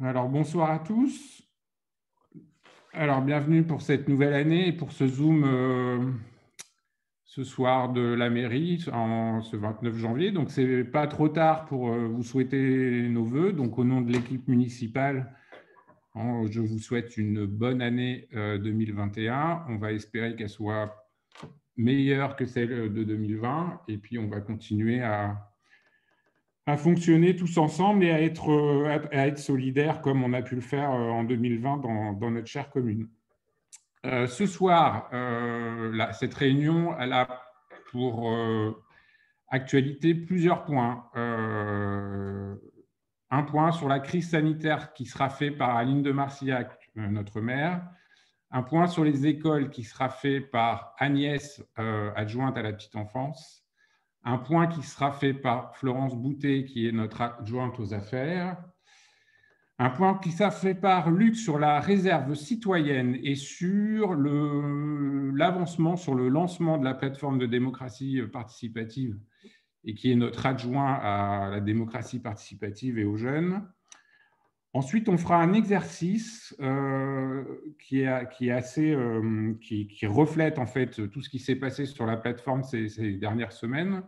Alors, bonsoir à tous. Alors, bienvenue pour cette nouvelle année et pour ce Zoom ce soir de la mairie, ce 29 janvier. Donc, ce n'est pas trop tard pour vous souhaiter nos voeux. Donc, au nom de l'équipe municipale, je vous souhaite une bonne année 2021. On va espérer qu'elle soit meilleure que celle de 2020. Et puis, on va continuer à fonctionner tous ensemble et à être solidaires comme on a pu le faire en 2020 dans notre chère commune. Ce soir, cette réunion, elle a pour actualité plusieurs points. Un point sur la crise sanitaire qui sera fait par Aline de Marcillac, notre maire. Un point sur les écoles qui sera fait par Agnès, adjointe à la petite enfance. Un point qui sera fait par Florence Boutet, qui est notre adjointe aux affaires. Un point qui sera fait par Luc sur la réserve citoyenne et sur l'avancement sur le lancement de la plateforme de démocratie participative et qui est notre adjoint à la démocratie participative et aux jeunes. Ensuite, on fera un exercice qui reflète en fait tout ce qui s'est passé sur la plateforme ces dernières semaines.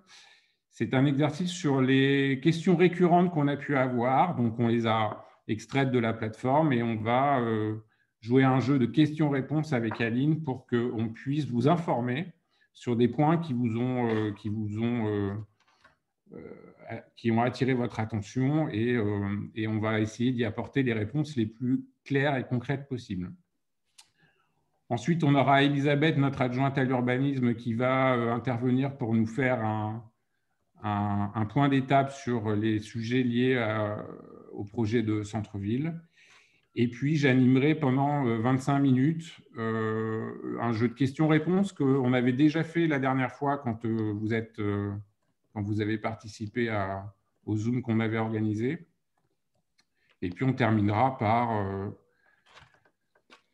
C'est un exercice sur les questions récurrentes qu'on a pu avoir. Donc, on les a extraites de la plateforme et on va jouer à un jeu de questions-réponses avec Aline pour qu'on puisse vous informer sur des points qui ont attiré votre attention et on va essayer d'y apporter les réponses les plus claires et concrètes possibles. Ensuite, on aura Elisabeth, notre adjointe à l'urbanisme, qui va intervenir pour nous faire un point d'étape sur les sujets liés au projet de centre-ville. Et puis, j'animerai pendant 25 minutes un jeu de questions-réponses qu'on avait déjà fait la dernière fois quand vous avez participé au Zoom qu'on avait organisé. Et puis, on terminera par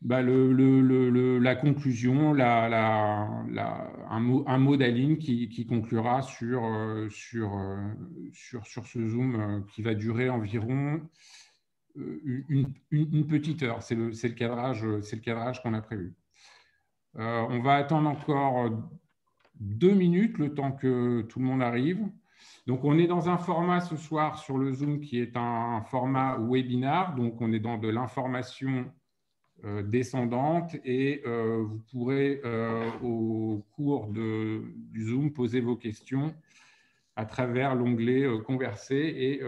la conclusion, un mot d'Aline qui conclura sur ce Zoom qui va durer environ une petite heure. C'est le cadrage qu'on a prévu. On va attendre encore 2 minutes, le temps que tout le monde arrive. Donc, on est dans un format ce soir sur le Zoom qui est un format webinar. Donc, on est dans de l'information descendante et vous pourrez, au cours du Zoom, poser vos questions à travers l'onglet Converser et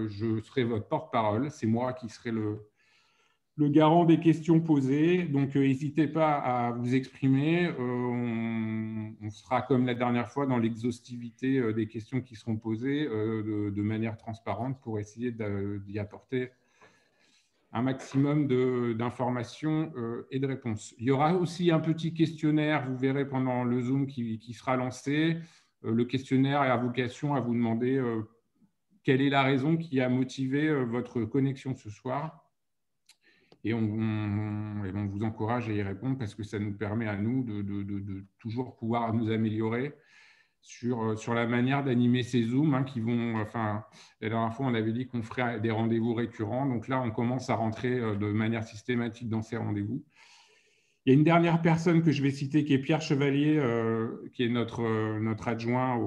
je serai votre porte-parole. C'est moi qui serai le garant des questions posées. Donc, n'hésitez pas à vous exprimer. On sera, comme la dernière fois, dans l'exhaustivité des questions qui seront posées de manière transparente pour essayer d'y apporter un maximum d'informations et de réponses. Il y aura aussi un petit questionnaire, vous verrez pendant le Zoom qui sera lancé. Le questionnaire a vocation à vous demander quelle est la raison qui a motivé votre connexion ce soir. Et on vous encourage à y répondre parce que ça nous permet à nous de toujours pouvoir nous améliorer sur la manière d'animer ces Zooms qui vont, la dernière fois, on avait dit qu'on ferait des rendez-vous récurrents. Donc là, on commence à rentrer de manière systématique dans ces rendez-vous. Il y a une dernière personne que je vais citer qui est Pierre Chevalier, qui est notre adjoint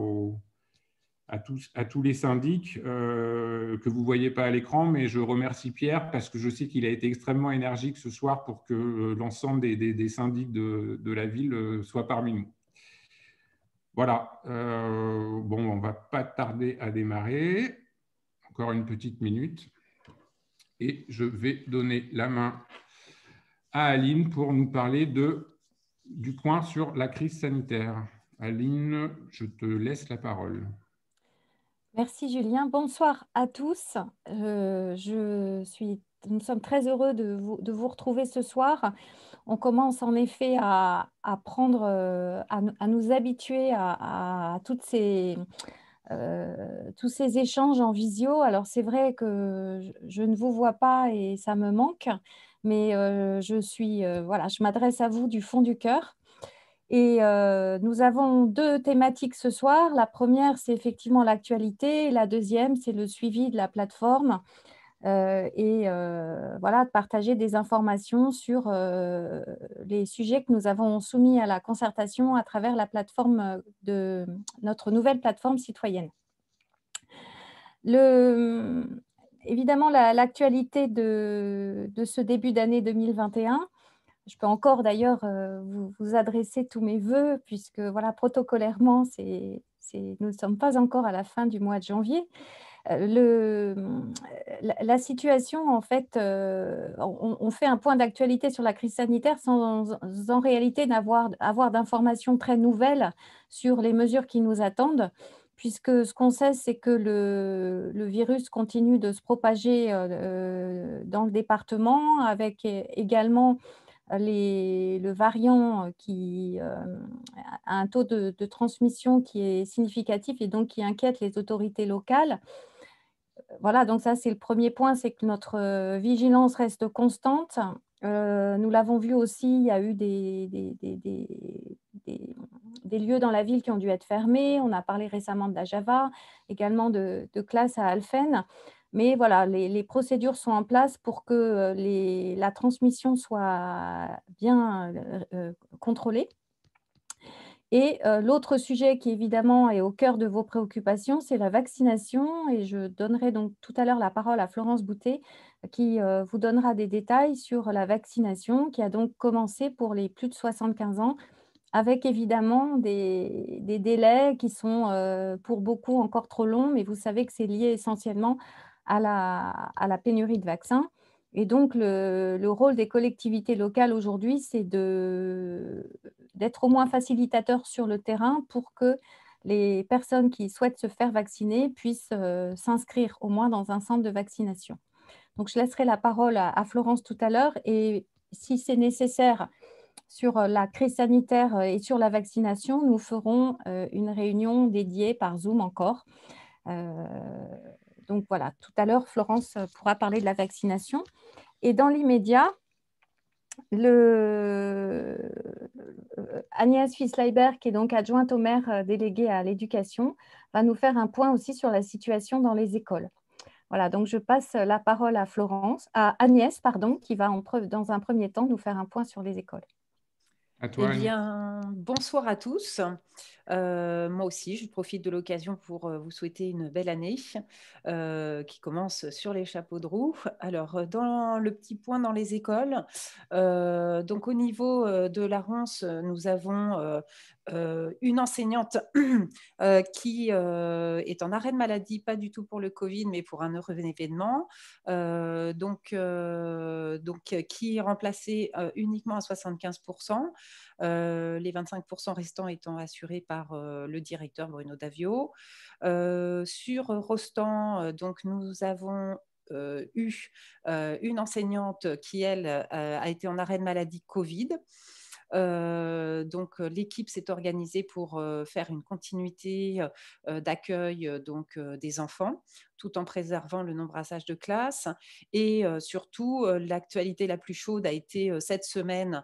à tous les syndics que vous ne voyez pas à l'écran, mais je remercie Pierre parce que je sais qu'il a été extrêmement énergique ce soir pour que l'ensemble des syndics de la ville soient parmi nous. Voilà, bon, on ne va pas tarder à démarrer. Encore une petite minute. Et je vais donner la main à Aline pour nous parler du point sur la crise sanitaire. Aline, je te laisse la parole. Merci Julien. Bonsoir à tous. Nous sommes très heureux de vous retrouver ce soir. On commence en effet à nous habituer à tous ces échanges en visio. Alors c'est vrai que je ne vous vois pas et ça me manque, mais je m'adresse à vous du fond du cœur. Et nous avons 2 thématiques ce soir. La première, c'est effectivement l'actualité. Et la deuxième, c'est le suivi de la plateforme voilà, de partager des informations sur les sujets que nous avons soumis à la concertation à travers la plateforme de notre nouvelle plateforme citoyenne. Le, évidemment, l'actualité de ce début d'année 2021, je peux encore d'ailleurs vous adresser tous mes voeux, puisque voilà, protocolairement, nous ne sommes pas encore à la fin du mois de janvier. La situation, en fait, on fait un point d'actualité sur la crise sanitaire sans en réalité avoir d'informations très nouvelles sur les mesures qui nous attendent, puisque ce qu'on sait, c'est que le virus continue de se propager dans le département, avec également le variant qui a un taux de transmission qui est significatif et donc qui inquiète les autorités locales. Voilà, donc ça, c'est le premier point, c'est que notre vigilance reste constante. Nous l'avons vu aussi, il y a eu des lieux dans la ville qui ont dû être fermés. On a parlé récemment de la Java, également de classes à Alphen. Mais voilà, les procédures sont en place pour que la transmission soit bien contrôlée. Et l'autre sujet qui évidemment est au cœur de vos préoccupations, c'est la vaccination, et je donnerai donc tout à l'heure la parole à Florence Boutet qui vous donnera des détails sur la vaccination qui a donc commencé pour les plus de 75 ans, avec évidemment des délais qui sont pour beaucoup encore trop longs, mais vous savez que c'est lié essentiellement à la pénurie de vaccins. Et donc, le rôle des collectivités locales aujourd'hui, c'est d'être au moins facilitateur sur le terrain pour que les personnes qui souhaitent se faire vacciner puissent s'inscrire au moins dans un centre de vaccination. Donc, je laisserai la parole à Florence tout à l'heure, et si c'est nécessaire sur la crise sanitaire et sur la vaccination, nous ferons une réunion dédiée par Zoom encore. Donc voilà, tout à l'heure, Florence pourra parler de la vaccination. Et dans l'immédiat, Agnès Fils-Leiber, qui est donc adjointe au maire déléguée à l'éducation, va nous faire un point aussi sur la situation dans les écoles. Voilà, donc je passe la parole à Agnès, pardon, qui va dans un premier temps nous faire un point sur les écoles. À toi, Eh Agnès. bien, bonsoir à tous. Moi aussi, je profite de l'occasion pour vous souhaiter une belle année qui commence sur les chapeaux de roue. Alors, dans le petit point dans les écoles, donc au niveau de la Ronce, nous avons une enseignante qui est en arrêt de maladie, pas du tout pour le Covid, mais pour un heureux événement, qui est remplacée uniquement à 75%. Les 25% restants étant assurés par le directeur Bruno Davio. Sur Rostand, donc nous avons eu une enseignante qui, elle, a été en arrêt de maladie Covid. Donc l'équipe s'est organisée pour faire une continuité d'accueil des enfants, tout en préservant le non-brassage de classe. Et surtout, l'actualité la plus chaude a été cette semaine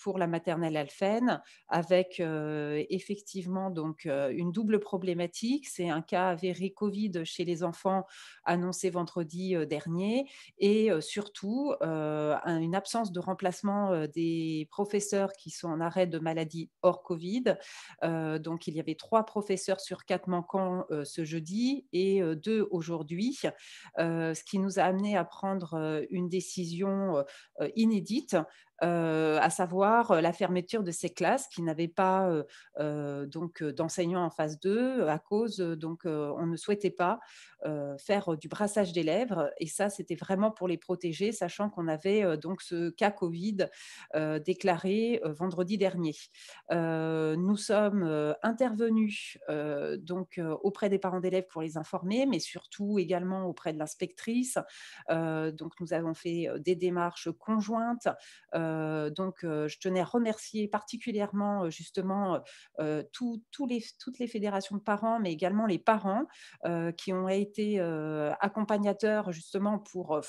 pour la maternelle Alphen, avec effectivement une double problématique. C'est un cas avéré Covid chez les enfants annoncé vendredi dernier, et surtout une absence de remplacement des professeurs qui sont en arrêt de maladie hors Covid. Donc, il y avait 3 professeurs sur 4 manquants ce jeudi et 2 aujourd'hui, ce qui nous a amené à prendre une décision inédite, à savoir la fermeture de ces classes qui n'avaient pas d'enseignants en phase 2 à cause, on ne souhaitait pas faire du brassage des lèvres, et ça, c'était vraiment pour les protéger, sachant qu'on avait donc ce cas Covid déclaré vendredi dernier. Nous sommes intervenus auprès des parents d'élèves pour les informer, mais surtout également auprès de l'inspectrice. Donc, nous avons fait des démarches conjointes. Je tenais à remercier particulièrement justement toutes les fédérations de parents, mais également les parents qui ont été accompagnateurs justement pour,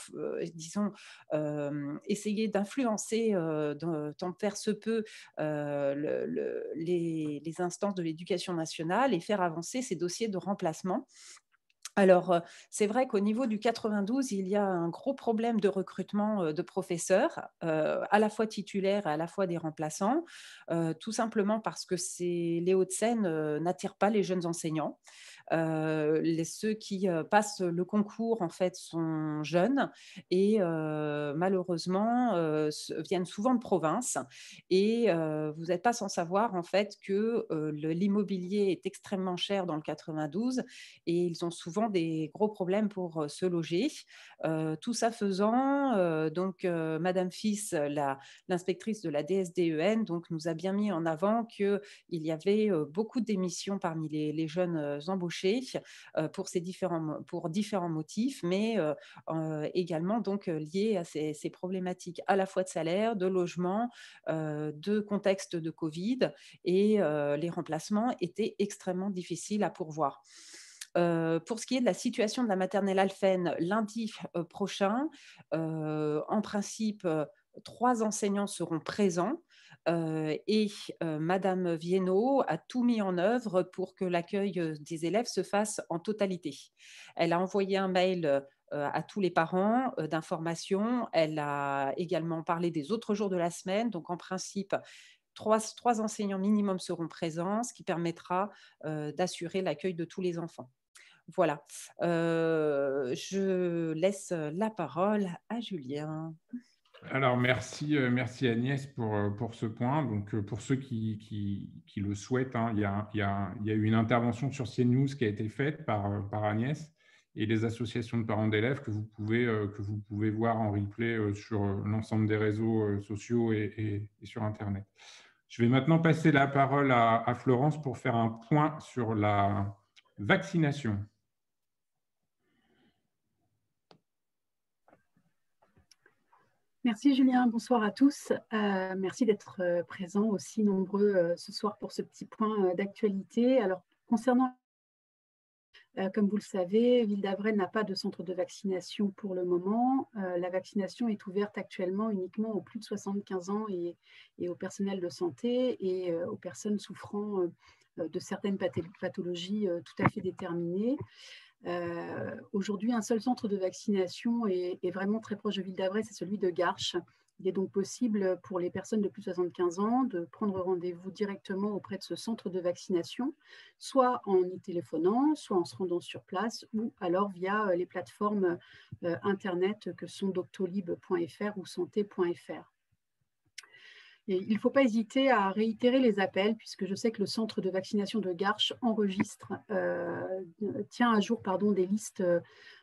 essayer d'influencer tant faire se peut les instances de l'éducation nationale et faire avancer ces dossiers de remplacement. Alors, c'est vrai qu'au niveau du 92, il y a un gros problème de recrutement, de professeurs, à la fois titulaires et à la fois des remplaçants, tout simplement parce que les Hauts-de-Seine, n'attirent pas les jeunes enseignants. Ceux qui passent le concours, en fait, sont jeunes et malheureusement, viennent souvent de province. Et vous n'êtes pas sans savoir, en fait, que l'immobilier est extrêmement cher dans le 92 et ils ont souvent des gros problèmes pour se loger. Tout ça faisant, Madame Fils, l'inspectrice de la DSDEN, donc, nous a bien mis en avant qu'il y avait beaucoup de démissions parmi les jeunes embauchés pour différents motifs, mais également liés à ces problématiques à la fois de salaire, de logement, de contexte de Covid, et les remplacements étaient extrêmement difficiles à pourvoir. Pour ce qui est de la situation de la maternelle Alphen, lundi prochain, en principe, 3 enseignants seront présents, Madame Viennot a tout mis en œuvre pour que l'accueil des élèves se fasse en totalité. Elle a envoyé un mail à tous les parents d'information. Elle a également parlé des autres jours de la semaine. Donc, en principe, trois enseignants minimum seront présents, ce qui permettra d'assurer l'accueil de tous les enfants. Voilà. Je laisse la parole à Julien. Alors, merci Agnès pour ce point. Donc, pour ceux qui le souhaitent, hein, il y a eu une intervention sur CNews qui a été faite par Agnès et les associations de parents d'élèves que vous pouvez voir en replay sur l'ensemble des réseaux sociaux et sur Internet. Je vais maintenant passer la parole à Florence pour faire un point sur la vaccination. Merci Julien, bonsoir à tous. Merci d'être présents aussi nombreux ce soir pour ce petit point d'actualité. Alors, concernant, comme vous le savez, Ville d'Avray n'a pas de centre de vaccination pour le moment. La vaccination est ouverte actuellement uniquement aux plus de 75 ans et au personnel de santé et aux personnes souffrant de certaines pathologies tout à fait déterminées. Aujourd'hui, un seul centre de vaccination est vraiment très proche de Ville d'Avray, c'est celui de Garches. Il est donc possible pour les personnes de plus de 75 ans de prendre rendez-vous directement auprès de ce centre de vaccination, soit en y téléphonant, soit en se rendant sur place, ou alors via les plateformes Internet que sont doctolib.fr ou santé.fr. Et il ne faut pas hésiter à réitérer les appels, puisque je sais que le centre de vaccination de Garches enregistre, tient à jour des listes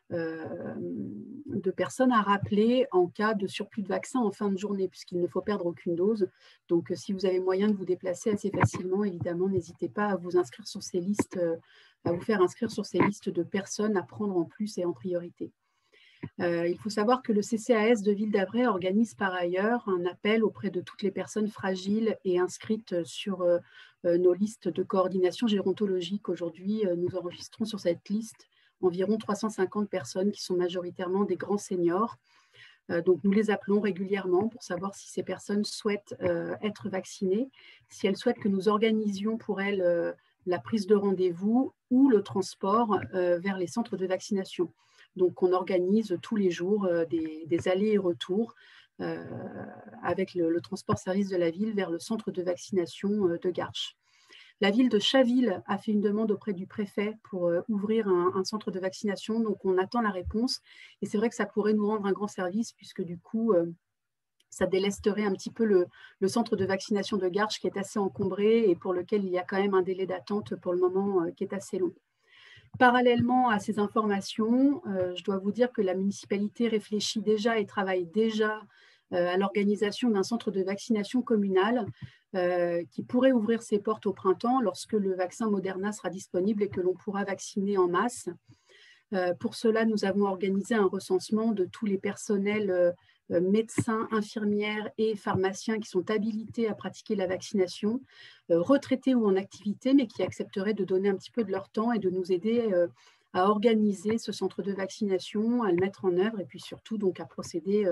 de personnes à rappeler en cas de surplus de vaccins en fin de journée, puisqu'il ne faut perdre aucune dose. Donc, si vous avez moyen de vous déplacer assez facilement, évidemment, n'hésitez pas à vous inscrire sur ces listes, à vous faire inscrire sur ces listes de personnes à prendre en plus et en priorité. Il faut savoir que le CCAS de Ville d'Avray organise par ailleurs un appel auprès de toutes les personnes fragiles et inscrites sur nos listes de coordination gérontologique. Aujourd'hui, nous enregistrons sur cette liste environ 350 personnes qui sont majoritairement des grands seniors. Donc, nous les appelons régulièrement pour savoir si ces personnes souhaitent être vaccinées, si elles souhaitent que nous organisions pour elles la prise de rendez-vous ou le transport vers les centres de vaccination. Donc, on organise tous les jours des allers et retours avec le transport service de la ville vers le centre de vaccination de Garches. La ville de Chaville a fait une demande auprès du préfet pour ouvrir un centre de vaccination. Donc, on attend la réponse. Et c'est vrai que ça pourrait nous rendre un grand service puisque du coup, ça délesterait un petit peu le centre de vaccination de Garches qui est assez encombré et pour lequel il y a quand même un délai d'attente pour le moment qui est assez long. Parallèlement à ces informations, je dois vous dire que la municipalité réfléchit déjà et travaille déjà à l'organisation d'un centre de vaccination communal qui pourrait ouvrir ses portes au printemps lorsque le vaccin Moderna sera disponible et que l'on pourra vacciner en masse. Pour cela, nous avons organisé un recensement de tous les personnels médecins, infirmières et pharmaciens qui sont habilités à pratiquer la vaccination, retraités ou en activité, mais qui accepteraient de donner un petit peu de leur temps et de nous aider à organiser ce centre de vaccination, à le mettre en œuvre et puis surtout donc à procéder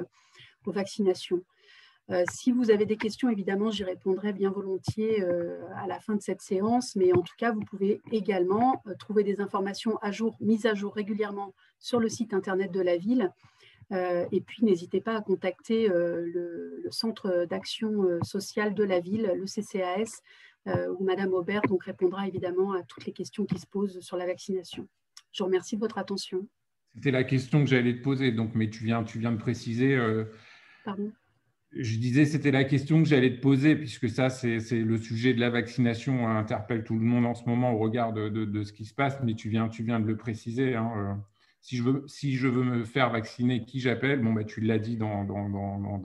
aux vaccinations. Si vous avez des questions, évidemment, j'y répondrai bien volontiers à la fin de cette séance, mais en tout cas, vous pouvez également trouver des informations mises à jour régulièrement sur le site internet de la ville. Et puis, n'hésitez pas à contacter le centre d'action sociale de la ville, le CCAS, où Madame Aubert donc, répondra évidemment à toutes les questions qui se posent sur la vaccination. Je vous remercie de votre attention. C'était la question que j'allais te poser, donc, mais tu viens de préciser. Pardon ? Je disais, c'était la question que j'allais te poser, puisque ça, c'est le sujet de la vaccination, interpelle tout le monde en ce moment au regard de ce qui se passe, mais tu viens de le préciser. Hein, si je veux me faire vacciner, qui j'appelle? Bon, tu l'as dit dans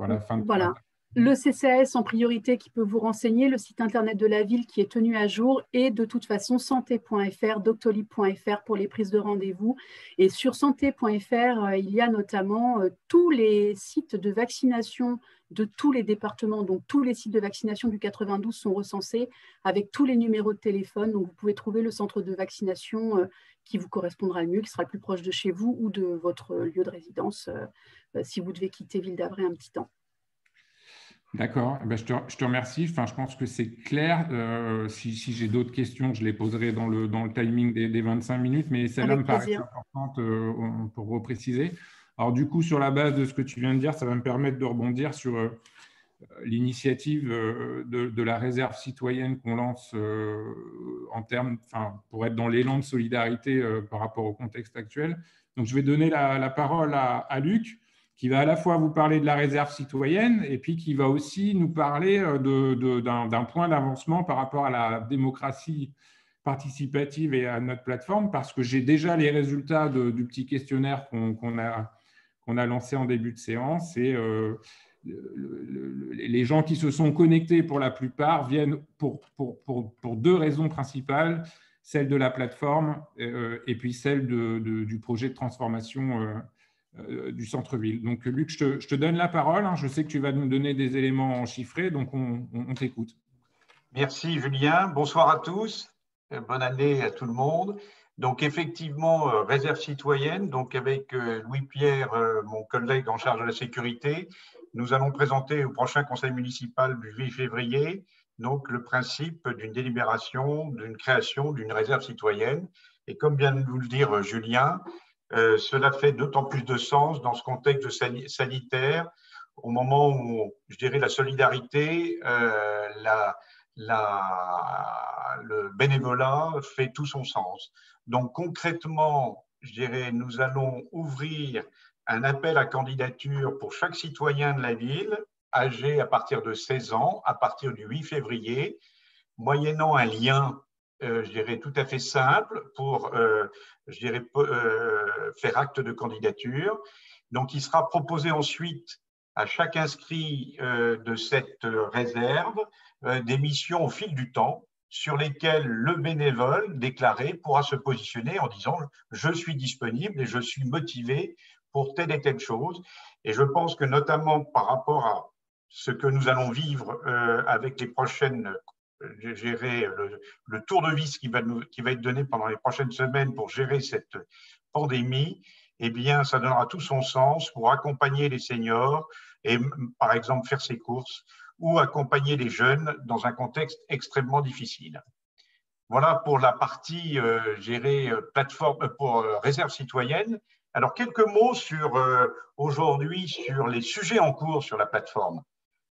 la fin de Voilà. Le CCAS en priorité qui peut vous renseigner, le site internet de la ville qui est tenu à jour et de toute façon santé.fr, doctolib.fr pour les prises de rendez-vous. Et sur santé.fr, il y a notamment tous les sites de vaccination de tous les départements. Donc tous les sites de vaccination du 92 sont recensés avec tous les numéros de téléphone. Donc vous pouvez trouver le centre de vaccination qui vous correspondra le mieux, qui sera le plus proche de chez vous ou de votre lieu de résidence si vous devez quitter Ville-d'Avray un petit temps. D'accord, je te remercie. Enfin, je pense que c'est clair. Si j'ai d'autres questions, je les poserai dans le timing des 25 minutes, mais celle-là me paraît importante pour repréciser. Alors du coup, sur la base de ce que tu viens de dire, ça va me permettre de rebondir sur l'initiative de la réserve citoyenne qu'on lance pour être dans l'élan de solidarité par rapport au contexte actuel. Donc, je vais donner la parole à Luc, qui va à la fois vous parler de la réserve citoyenne et puis qui va aussi nous parler d'un point d'avancement par rapport à la démocratie participative et à notre plateforme, parce que j'ai déjà les résultats du petit questionnaire qu'on a lancé en début de séance et les gens qui se sont connectés pour la plupart viennent pour deux raisons principales, celle de la plateforme et puis celle du projet de transformation du centre-ville. Donc, Luc, je te donne la parole. Je sais que tu vas nous donner des éléments chiffrés, donc on t'écoute. Merci, Julien. Bonsoir à tous. Bonne année à tout le monde. Donc, effectivement, réserve citoyenne, donc avec Louis-Pierre, mon collègue en charge de la sécurité, nous allons présenter au prochain conseil municipal du 8 février donc, le principe d'une délibération, d'une création d'une réserve citoyenne. Et comme vient de vous le dire Julien, cela fait d'autant plus de sens dans ce contexte sanitaire, au moment où, je dirais, la solidarité, le bénévolat fait tout son sens. Donc, concrètement, je dirais, nous allons ouvrir un appel à candidature pour chaque citoyen de la ville, âgé à partir de 16 ans, à partir du 8 février, moyennant un lien je dirais, tout à fait simple pour, je dirais, faire acte de candidature. Donc, il sera proposé ensuite à chaque inscrit de cette réserve des missions au fil du temps sur lesquelles le bénévole déclaré pourra se positionner en disant « je suis disponible et je suis motivé pour telle et telle chose ». Et je pense que notamment par rapport à ce que nous allons vivre avec les prochaines gérer le tour de vis qui va être donné pendant les prochaines semaines pour gérer cette pandémie, eh bien, ça donnera tout son sens pour accompagner les seniors et, par exemple, faire ses courses ou accompagner les jeunes dans un contexte extrêmement difficile. Voilà pour la partie gérée plateforme pour réserve citoyenne. Alors, quelques mots sur aujourd'hui sur les sujets en cours sur la plateforme.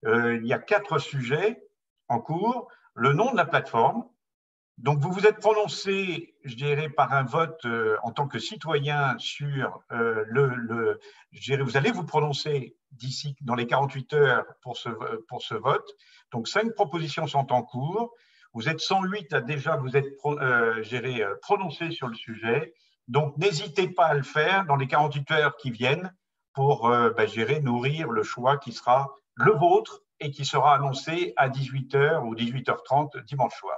Il y a 4 sujets en cours. Le nom de la plateforme. Donc, vous vous êtes prononcé, je dirais, par un vote en tant que citoyen sur je dirais, vous allez vous prononcer d'ici, dans les 48 heures pour ce vote. Donc, 5 propositions sont en cours. Vous êtes 108 à déjà vous être prononcé sur le sujet. Donc, n'hésitez pas à le faire dans les 48 heures qui viennent pour, je dirais, nourrir le choix qui sera le vôtre et qui sera annoncé à 18h ou 18h30 dimanche soir.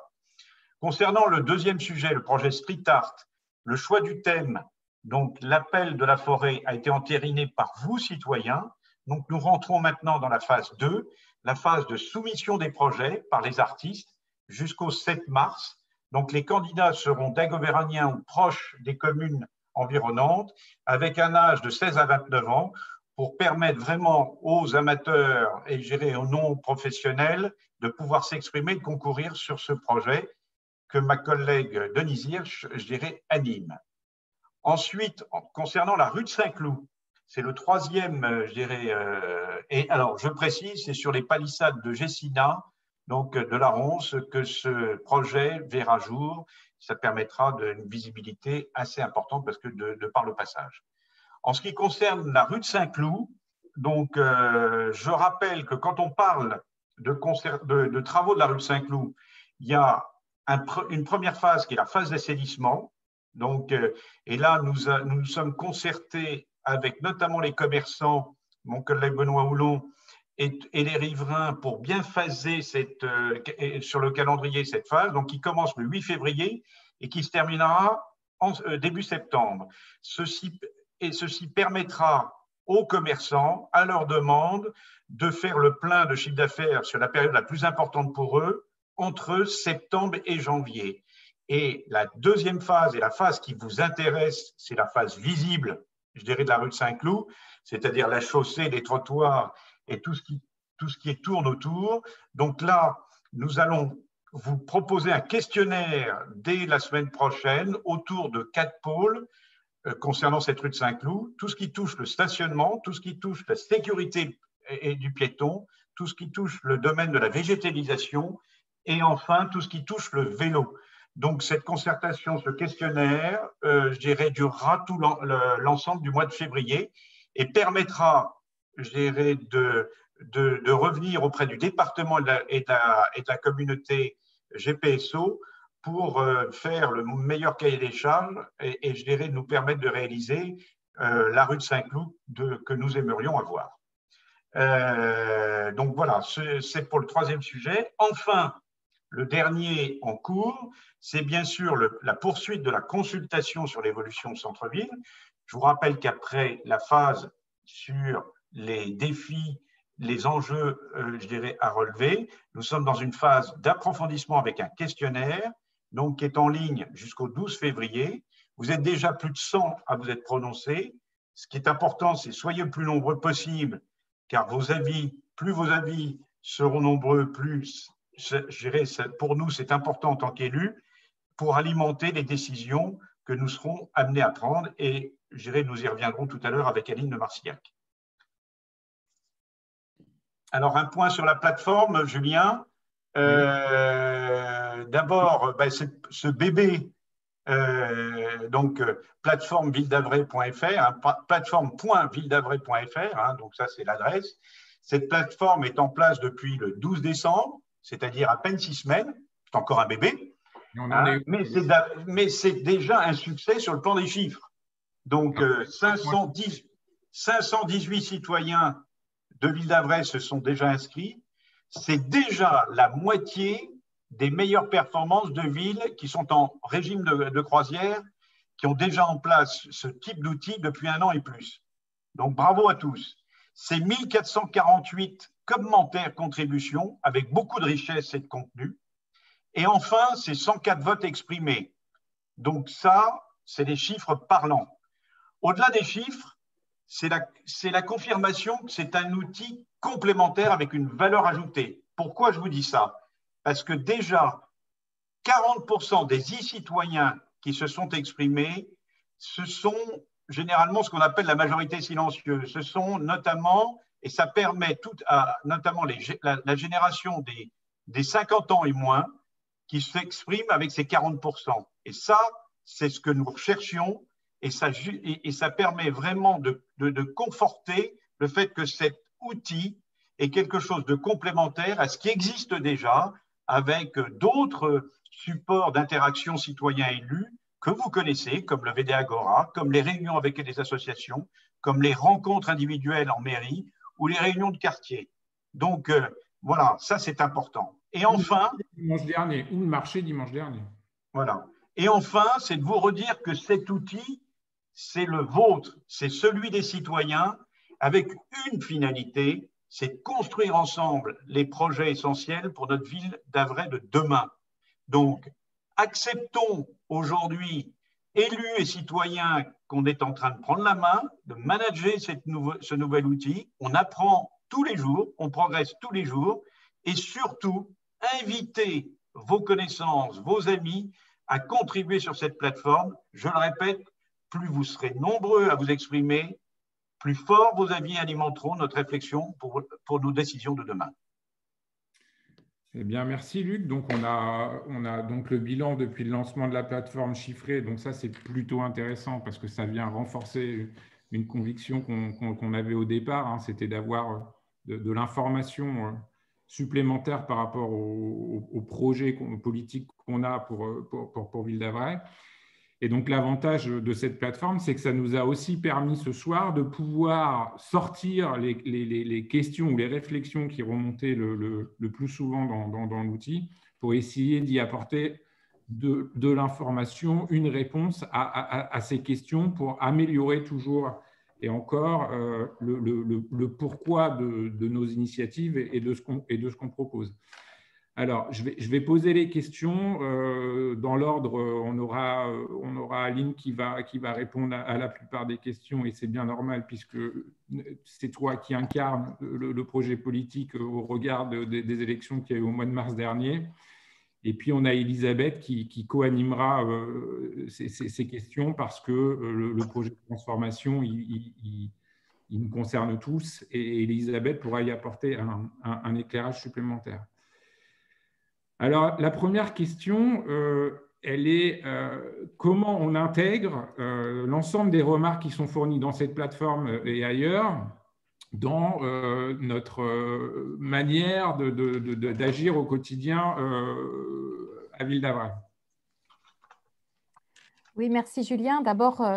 Concernant le deuxième sujet, le projet Street Art, le choix du thème, donc l'appel de la forêt a été entériné par vous, citoyens. Donc nous rentrons maintenant dans la phase 2, la phase de soumission des projets par les artistes jusqu'au 7 mars. Donc les candidats seront dagovéraniens ou proches des communes environnantes avec un âge de 16 à 29 ans pour permettre vraiment aux amateurs et aux non-professionnels de pouvoir s'exprimer, de concourir sur ce projet que ma collègue Denise Hirsch, anime. Ensuite, concernant la rue de Saint-Cloud, c'est le troisième, et alors je précise, c'est sur les palissades de Gessina, donc de la Ronce, que ce projet verra jour. Ça permettra une visibilité assez importante parce que de par le passage. En ce qui concerne la rue de Saint-Cloud, donc je rappelle que quand on parle de travaux de la rue de Saint-Cloud, il y a une première phase qui est la phase d'assainissement. Donc, et là, nous sommes concertés avec notamment les commerçants, mon collègue Benoît Houlon, et les riverains pour bien phaser sur le calendrier cette phase, donc qui commence le 8 février et qui se terminera début septembre. Ceci permettra aux commerçants, à leur demande, de faire le plein de chiffre d'affaires sur la période la plus importante pour eux, entre septembre et janvier. Et la deuxième phase, et la phase qui vous intéresse, c'est la phase visible, de la rue de Saint-Cloud, c'est-à-dire la chaussée, les trottoirs et tout ce qui tourne autour. Donc là, nous allons vous proposer un questionnaire dès la semaine prochaine autour de 4 pôles concernant cette rue de Saint-Cloud, tout ce qui touche le stationnement, tout ce qui touche la sécurité et du piéton, tout ce qui touche le domaine de la végétalisation et enfin tout ce qui touche le vélo. Donc cette concertation, ce questionnaire, durera tout l'ensemble du mois de février et permettra, de revenir auprès du département et de la communauté GPSO pour faire le meilleur cahier des charges et nous permettre de réaliser la rue de Saint-Cloud que nous aimerions avoir. Donc voilà, c'est pour le troisième sujet. Enfin, le dernier en cours, c'est bien sûr la poursuite de la consultation sur l'évolution de centre-ville. Je vous rappelle qu'après la phase sur les défis, les enjeux, à relever, nous sommes dans une phase d'approfondissement avec un questionnaire, donc qui est en ligne jusqu'au 12 février. Vous êtes déjà plus de 100 à vous être prononcés. Ce qui est important, c'est soyez le plus nombreux possible, car plus vos avis seront nombreux, plus, pour nous, c'est important en tant qu'élus, pour alimenter les décisions que nous serons amenés à prendre. Et nous y reviendrons tout à l'heure avec Aline de Marcillac. Alors, un point sur la plateforme, Julien. D'abord, ce bébé, donc plateforme villedavray.fr, plateforme.villedavray.fr, donc ça c'est l'adresse. Cette plateforme est en place depuis le 12 décembre, c'est-à-dire à peine 6 semaines, c'est encore un bébé, mais c'est déjà un succès sur le plan des chiffres. Donc 518 citoyens de Ville-d'Avray se sont déjà inscrits. C'est déjà la moitié des meilleures performances de villes qui sont en régime de croisière, qui ont déjà en place ce type d'outil depuis 1 an et plus. Donc, bravo à tous. C'est 1448 commentaires, contributions, avec beaucoup de richesse et de contenu. Et enfin, c'est 104 votes exprimés. Donc ça, c'est des chiffres parlants. Au-delà des chiffres, c'est la confirmation que c'est un outil complémentaire avec une valeur ajoutée. Pourquoi je vous dis ça? Parce que déjà, 40% des e-citoyens qui se sont exprimés, ce sont généralement ce qu'on appelle la majorité silencieuse. Ce sont notamment, et ça permet notamment la génération des 50 ans et moins, qui s'expriment avec ces 40%. Et ça, c'est ce que nous recherchions, et ça permet vraiment de conforter le fait que cet outil est quelque chose de complémentaire à ce qui existe déjà avec d'autres supports d'interaction citoyens-élus que vous connaissez, comme le VD Agora, comme les réunions avec les associations, comme les rencontres individuelles en mairie ou les réunions de quartier. Donc, voilà, ça c'est important. Et enfin… Dimanche dernier, ou le marché dimanche dernier. Voilà. Et enfin, c'est de vous redire que cet outil, c'est le vôtre, c'est celui des citoyens, avec une finalité, c'est de construire ensemble les projets essentiels pour notre ville d'Avray de demain. Donc, acceptons aujourd'hui élus et citoyens qu'on est en train de prendre la main, de manager ce nouvel outil. On apprend tous les jours, on progresse tous les jours et surtout, invitez vos connaissances, vos amis à contribuer sur cette plateforme. Je le répète, plus vous serez nombreux à vous exprimer, plus fort vos avis alimenteront notre réflexion pour nos décisions de demain. Eh bien, merci Luc. Donc, on a donc le bilan depuis le lancement de la plateforme chiffrée. Donc, ça, c'est plutôt intéressant parce que ça vient renforcer une conviction qu'on avait au départ. Hein. C'était d'avoir de l'information supplémentaire par rapport au projet politique qu'on a pour Ville d'Avray. Et donc, l'avantage de cette plateforme, c'est que ça nous a aussi permis ce soir de pouvoir sortir les questions ou les réflexions qui remontaient le plus souvent dans l'outil pour essayer d'y apporter de l'information, une réponse à ces questions pour améliorer toujours et encore le pourquoi de nos initiatives et de ce qu'on propose. Alors, je vais poser les questions dans l'ordre. On aura Aline qui va répondre à la plupart des questions et c'est bien normal puisque c'est toi qui incarne le projet politique au regard des élections qu'il y a eu au mois de mars dernier. Et puis, on a Elisabeth qui co-animera ces questions parce que le projet de transformation, il nous concerne tous et Elisabeth pourra y apporter un éclairage supplémentaire. Alors, la première question, elle est comment on intègre l'ensemble des remarques qui sont fournies dans cette plateforme et ailleurs dans notre manière d'agir au quotidien à Ville d'Avray. Oui, merci Julien. D'abord,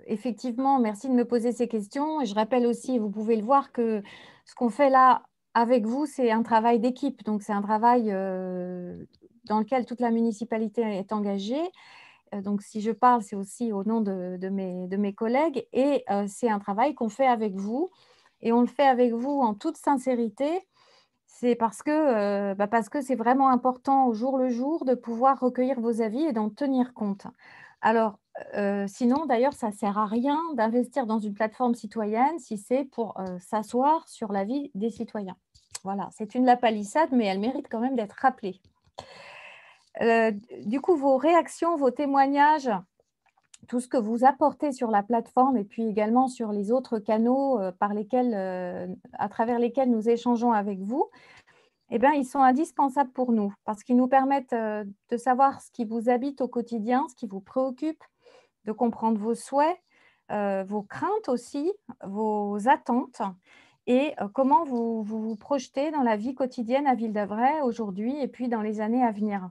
effectivement, merci de me poser ces questions. Et je rappelle aussi, vous pouvez le voir, que ce qu'on fait là avec vous, c'est un travail d'équipe. Donc, c'est un travail dans lequel toute la municipalité est engagée. Donc, si je parle, c'est aussi au nom de mes collègues. Et c'est un travail qu'on fait avec vous. Et on le fait avec vous en toute sincérité. C'est parce que c'est vraiment important au jour le jour de pouvoir recueillir vos avis et d'en tenir compte. Alors, sinon, d'ailleurs, ça ne sert à rien d'investir dans une plateforme citoyenne si c'est pour s'asseoir sur l'avis des citoyens. Voilà, c'est une lapalissade, mais elle mérite quand même d'être rappelée. Du coup, vos réactions, vos témoignages, tout ce que vous apportez sur la plateforme et puis également sur les autres canaux à travers lesquels nous échangeons avec vous, eh bien, ils sont indispensables pour nous parce qu'ils nous permettent de savoir ce qui vous habite au quotidien, ce qui vous préoccupe, de comprendre vos souhaits, vos craintes aussi, vos attentes et comment vous projetez dans la vie quotidienne à Ville d'Avray aujourd'hui et puis dans les années à venir.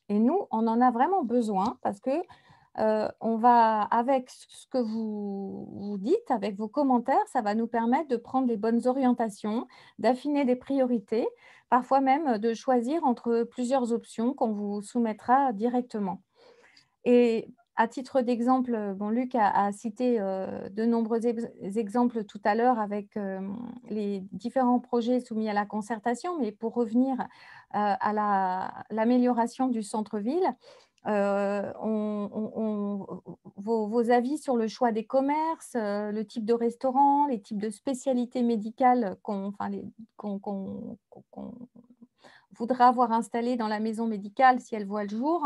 Et nous, on en a vraiment besoin parce que on va, avec ce que vous dites, avec vos commentaires, ça va nous permettre de prendre les bonnes orientations, d'affiner des priorités, parfois même de choisir entre plusieurs options qu'on vous soumettra directement. Et à titre d'exemple, Luc a cité de nombreux exemples tout à l'heure avec les différents projets soumis à la concertation, mais pour revenir à l'amélioration du centre-ville, vos avis sur le choix des commerces, le type de restaurant, les types de spécialités médicales qu'on voudra avoir installées dans la maison médicale si elle voit le jour.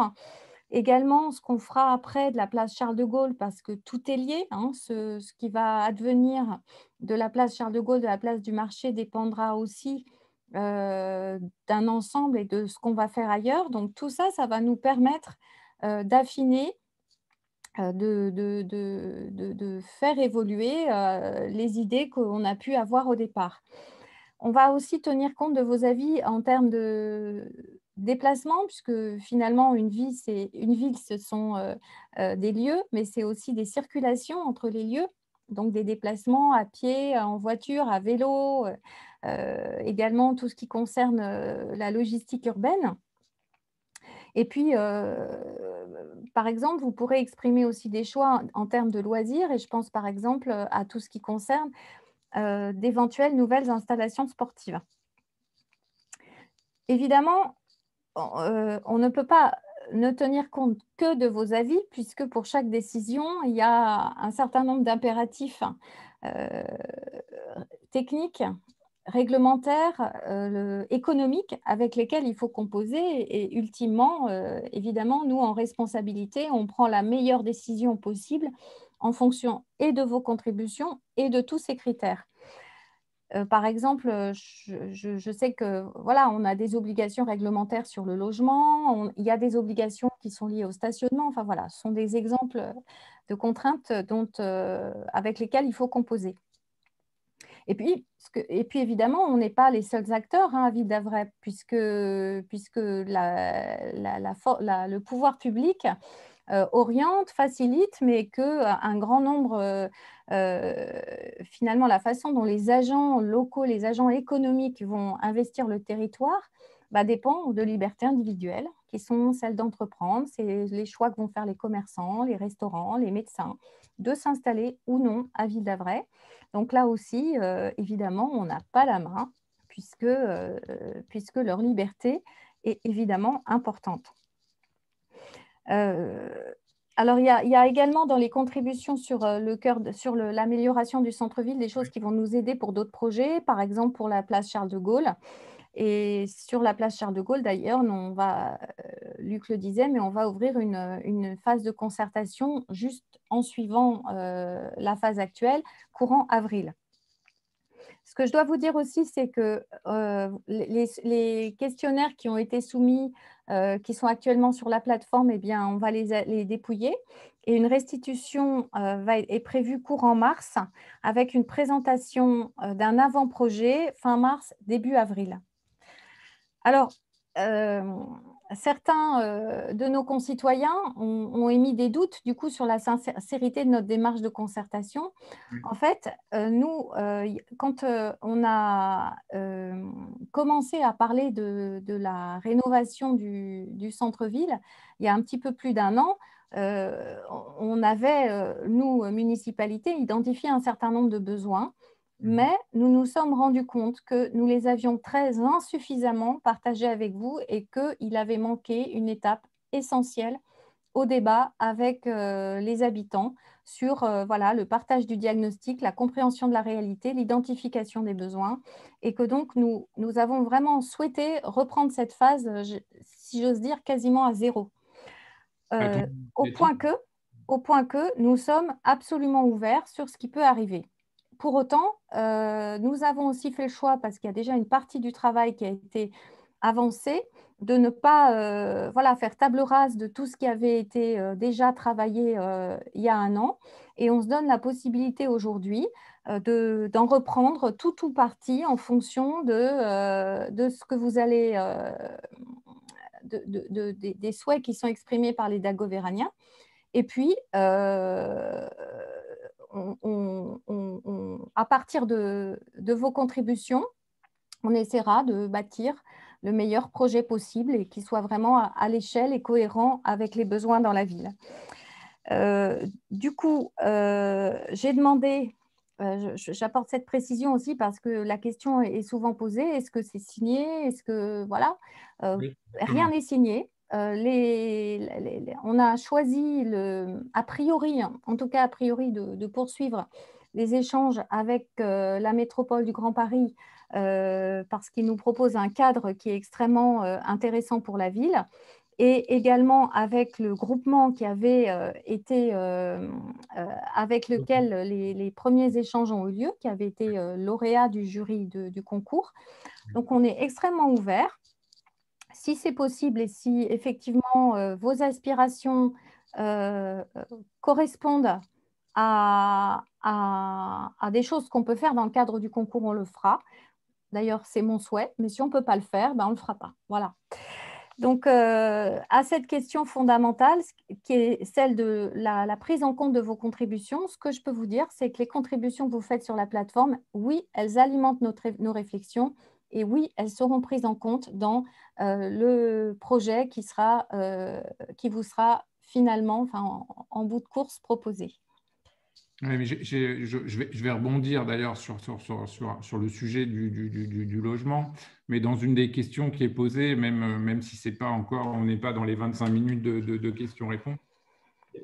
Également, ce qu'on fera après de la place Charles de Gaulle, parce que tout est lié, hein, ce qui va advenir de la place Charles de Gaulle, de la place du marché, dépendra aussi d'un ensemble et de ce qu'on va faire ailleurs. Donc, tout ça, ça va nous permettre d'affiner, de faire évoluer les idées qu'on a pu avoir au départ. On va aussi tenir compte de vos avis en termes de déplacement, puisque finalement, une ville, ce sont des lieux, mais c'est aussi des circulations entre les lieux, donc des déplacements à pied, en voiture, à vélo, également tout ce qui concerne la logistique urbaine. Et puis, par exemple, vous pourrez exprimer aussi des choix en termes de loisirs, et je pense par exemple à tout ce qui concerne d'éventuelles nouvelles installations sportives. Évidemment, on ne peut pas ne tenir compte que de vos avis, puisque pour chaque décision, il y a un certain nombre d'impératifs techniques, réglementaires, économiques avec lesquels il faut composer. Et ultimement, évidemment, nous, en responsabilité, on prend la meilleure décision possible en fonction et de vos contributions et de tous ces critères. Par exemple, je sais que voilà, on a des obligations réglementaires sur le logement, il y a des obligations qui sont liées au stationnement. Enfin voilà, ce sont des exemples de contraintes avec lesquelles il faut composer. Et puis évidemment, on n'est pas les seuls acteurs à Ville d'Avray, puisque le pouvoir public oriente, facilite, mais qu'un grand nombre, finalement, la façon dont les agents locaux, les agents économiques vont investir le territoire dépend de libertés individuelles, qui sont celles d'entreprendre. C'est les choix que vont faire les commerçants, les restaurants, les médecins, de s'installer ou non à Ville d'Avray. Donc là aussi, évidemment, on n'a pas la main, puisque leur liberté est évidemment importante. Alors, il y a également dans les contributions sur l'amélioration du centre-ville des choses qui vont nous aider pour d'autres projets, par exemple pour la place Charles de Gaulle. Et sur la place Charles de Gaulle, d'ailleurs, Luc le disait, mais on va ouvrir une phase de concertation juste en suivant la phase actuelle, courant avril. Ce que je dois vous dire aussi, c'est que les questionnaires qui ont été soumis, qui sont actuellement sur la plateforme, eh bien, on va les dépouiller. Et une restitution est prévue courant mars, avec une présentation d'un avant-projet fin mars, début avril. Alors, certains de nos concitoyens ont émis des doutes du coup sur la sincérité de notre démarche de concertation. En fait, nous, quand on a commencé à parler de la rénovation du centre-ville, il y a un petit peu plus d'un an, on avait, nous, municipalités, identifié un certain nombre de besoins. Mais nous nous sommes rendus compte que nous les avions très insuffisamment partagés avec vous et qu'il avait manqué une étape essentielle au débat avec les habitants sur le partage du diagnostic, la compréhension de la réalité, l'identification des besoins, et que donc nous avons vraiment souhaité reprendre cette phase, si j'ose dire, quasiment à zéro. Au point que nous sommes absolument ouverts sur ce qui peut arriver. Pour autant, nous avons aussi fait le choix, parce qu'il y a déjà une partie du travail qui a été avancée, de ne pas faire table rase de tout ce qui avait été déjà travaillé il y a un an. Et on se donne la possibilité aujourd'hui d'en reprendre tout ou partie en fonction de ce que vous allez, des souhaits qui sont exprimés par les dagovéraniens. Et puis, à partir de vos contributions, on essaiera de bâtir le meilleur projet possible et qui soit vraiment à l'échelle et cohérent avec les besoins dans la ville. Du coup, j'ai demandé, j'apporte cette précision aussi parce que la question est souvent posée, est-ce que c'est signé? Est-ce que, voilà, rien n'est signé. On a choisi, a priori, en tout cas a priori, de poursuivre les échanges avec la métropole du Grand Paris parce qu'ils nous proposent un cadre qui est extrêmement intéressant pour la ville, et également avec le groupement qui avait été, avec lequel les premiers échanges ont eu lieu, qui avait été lauréat du jury du concours. Donc, on est extrêmement ouvert. Si c'est possible et si effectivement vos aspirations correspondent à des choses qu'on peut faire dans le cadre du concours, on le fera. D'ailleurs, c'est mon souhait, mais si on ne peut pas le faire, on ne le fera pas. Voilà. Donc, à cette question fondamentale, qui est celle de la prise en compte de vos contributions, ce que je peux vous dire, c'est que les contributions que vous faites sur la plateforme, oui, elles alimentent nos réflexions, et oui, elles seront prises en compte dans le projet qui vous sera finalement, en bout de course, proposé. Ouais, mais je vais rebondir d'ailleurs sur le sujet du logement, mais dans une des questions qui est posée, même si c'est pas encore, on n'est pas dans les 25 minutes de questions-réponses,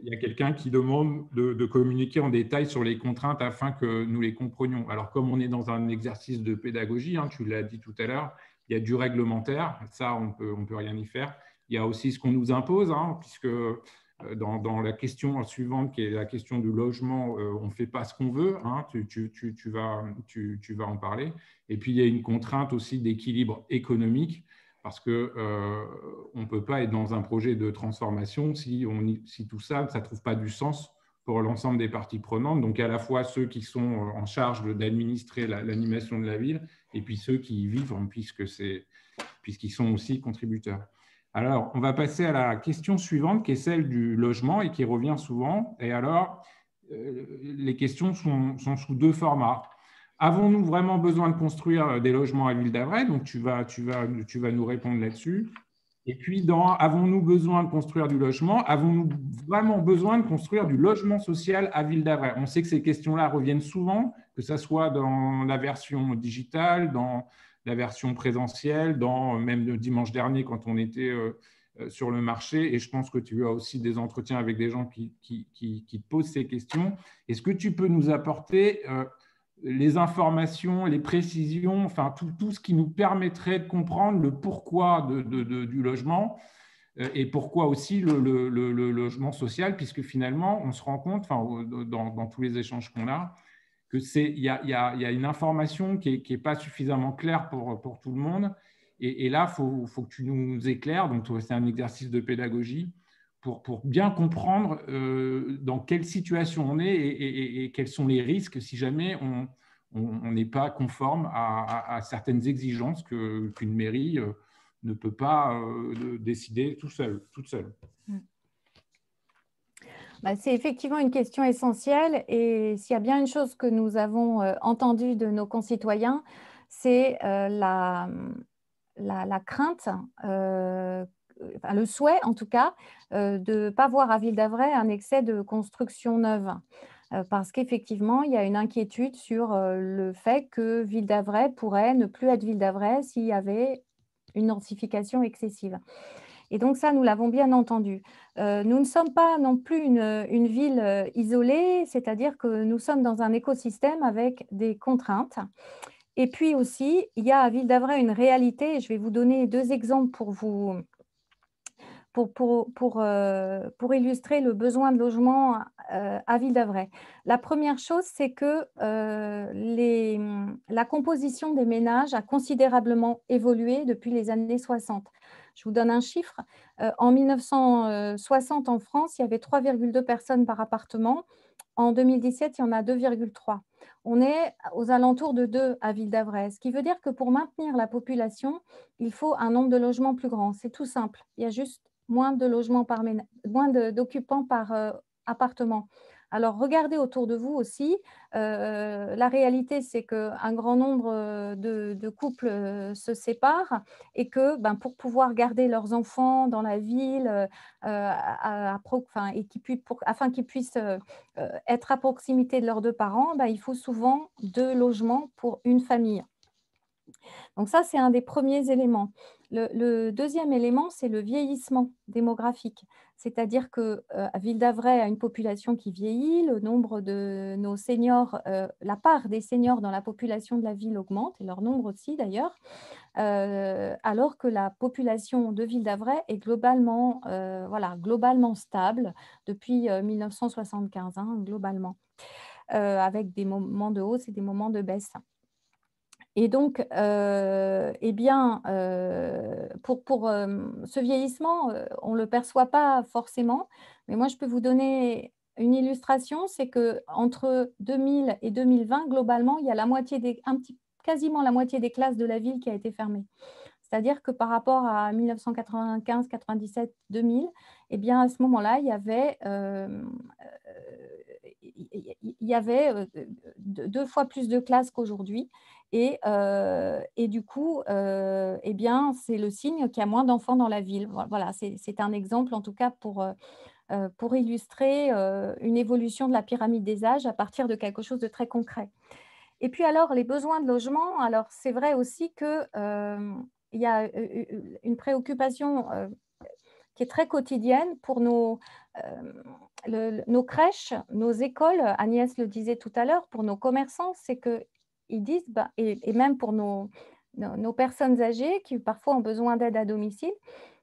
il y a quelqu'un qui demande de communiquer en détail sur les contraintes afin que nous les comprenions. Alors, comme on est dans un exercice de pédagogie, hein, tu l'as dit tout à l'heure, il y a du réglementaire, ça, on peut rien y faire. Il y a aussi ce qu'on nous impose, hein, puisque dans la question suivante, qui est la question du logement, on ne fait pas ce qu'on veut, hein, tu vas en parler. Et puis, il y a une contrainte aussi d'équilibre économique, parce qu'on ne peut pas être dans un projet de transformation si tout ça ne trouve pas du sens pour l'ensemble des parties prenantes. Donc, à la fois ceux qui sont en charge d'administrer l'animation de la ville, et puis ceux qui y vivent, puisqu'ils sont aussi contributeurs. Alors, on va passer à la question suivante, qui est celle du logement et qui revient souvent. Et alors, les questions sont sous deux formats. Avons-nous vraiment besoin de construire des logements à Ville-d'Avray? Donc, tu vas nous répondre là-dessus. Et puis, avons-nous besoin de construire du logement? Avons-nous vraiment besoin de construire du logement social à Ville-d'Avray? On sait que ces questions-là reviennent souvent, que ce soit dans la version digitale, dans la version présentielle, même le dimanche dernier quand on était sur le marché. Et je pense que tu as aussi des entretiens avec des gens qui te posent ces questions. Est-ce que tu peux nous apporter les informations, les précisions, enfin tout ce qui nous permettrait de comprendre le pourquoi du logement et pourquoi aussi le logement social, puisque finalement, on se rend compte, enfin, dans tous les échanges qu'on a, qu'il y a une information qui n'est pas suffisamment claire pour tout le monde. Et là, il faut que tu nous éclaires. Donc, c'est un exercice de pédagogie pour bien comprendre dans quelle situation on est et quels sont les risques si jamais on n'est pas conforme à certaines exigences qu'une mairie ne peut pas décider toute seule. C'est effectivement une question essentielle et s'il y a bien une chose que nous avons entendue de nos concitoyens, c'est la crainte, le souhait en tout cas, de ne pas voir à Ville-d'Avray un excès de construction neuve. Parce qu'effectivement, il y a une inquiétude sur le fait que Ville-d'Avray pourrait ne plus être Ville-d'Avray s'il y avait une densification excessive. Et donc ça, nous l'avons bien entendu. Nous ne sommes pas non plus une ville isolée, c'est-à-dire que nous sommes dans un écosystème avec des contraintes. Et puis aussi, il y a à Ville-d'Avray une réalité, et je vais vous donner deux exemples pour illustrer le besoin de logement à Ville-d'Avray. La première chose, c'est que la composition des ménages a considérablement évolué depuis les années 60. Je vous donne un chiffre. En 1960, en France, il y avait 3,2 personnes par appartement. En 2017, il y en a 2,3. On est aux alentours de 2 à Ville-d'Avray, ce qui veut dire que pour maintenir la population, il faut un nombre de logements plus grand. C'est tout simple. Il y a juste moins d'occupants par appartement. Alors, regardez autour de vous aussi. La réalité, c'est qu'un grand nombre de couples se séparent et que pour pouvoir garder leurs enfants dans la ville, afin qu'ils puissent être à proximité de leurs deux parents, il faut souvent 2 logements pour une famille. Donc ça, c'est un des premiers éléments. Le deuxième élément, c'est le vieillissement démographique. C'est-à-dire que Ville-d'Avray a une population qui vieillit, le nombre de nos seniors, la part des seniors dans la population de la ville augmente, et leur nombre aussi d'ailleurs, alors que la population de Ville-d'Avray est globalement stable depuis 1975, globalement, avec des moments de hausse et des moments de baisse. Et donc, pour ce vieillissement, on ne le perçoit pas forcément, mais moi, je peux vous donner une illustration, c'est qu'entre 2000 et 2020, globalement, il y a quasiment la moitié des classes de la ville qui a été fermée. C'est-à-dire que par rapport à 1995, 97, 2000, eh bien, à ce moment-là, il y avait 2 fois plus de classes qu'aujourd'hui. Et du coup, c'est le signe qu'il y a moins d'enfants dans la ville. Voilà, c'est un exemple en tout cas pour pour illustrer une évolution de la pyramide des âges à partir de quelque chose de très concret. Et puis alors, les besoins de logement, alors c'est vrai aussi qu'il y a une préoccupation qui est très quotidienne pour nos crèches, nos écoles. Agnès le disait tout à l'heure, pour nos commerçants, c'est qu'ils disent, et même pour nos personnes âgées qui parfois ont besoin d'aide à domicile,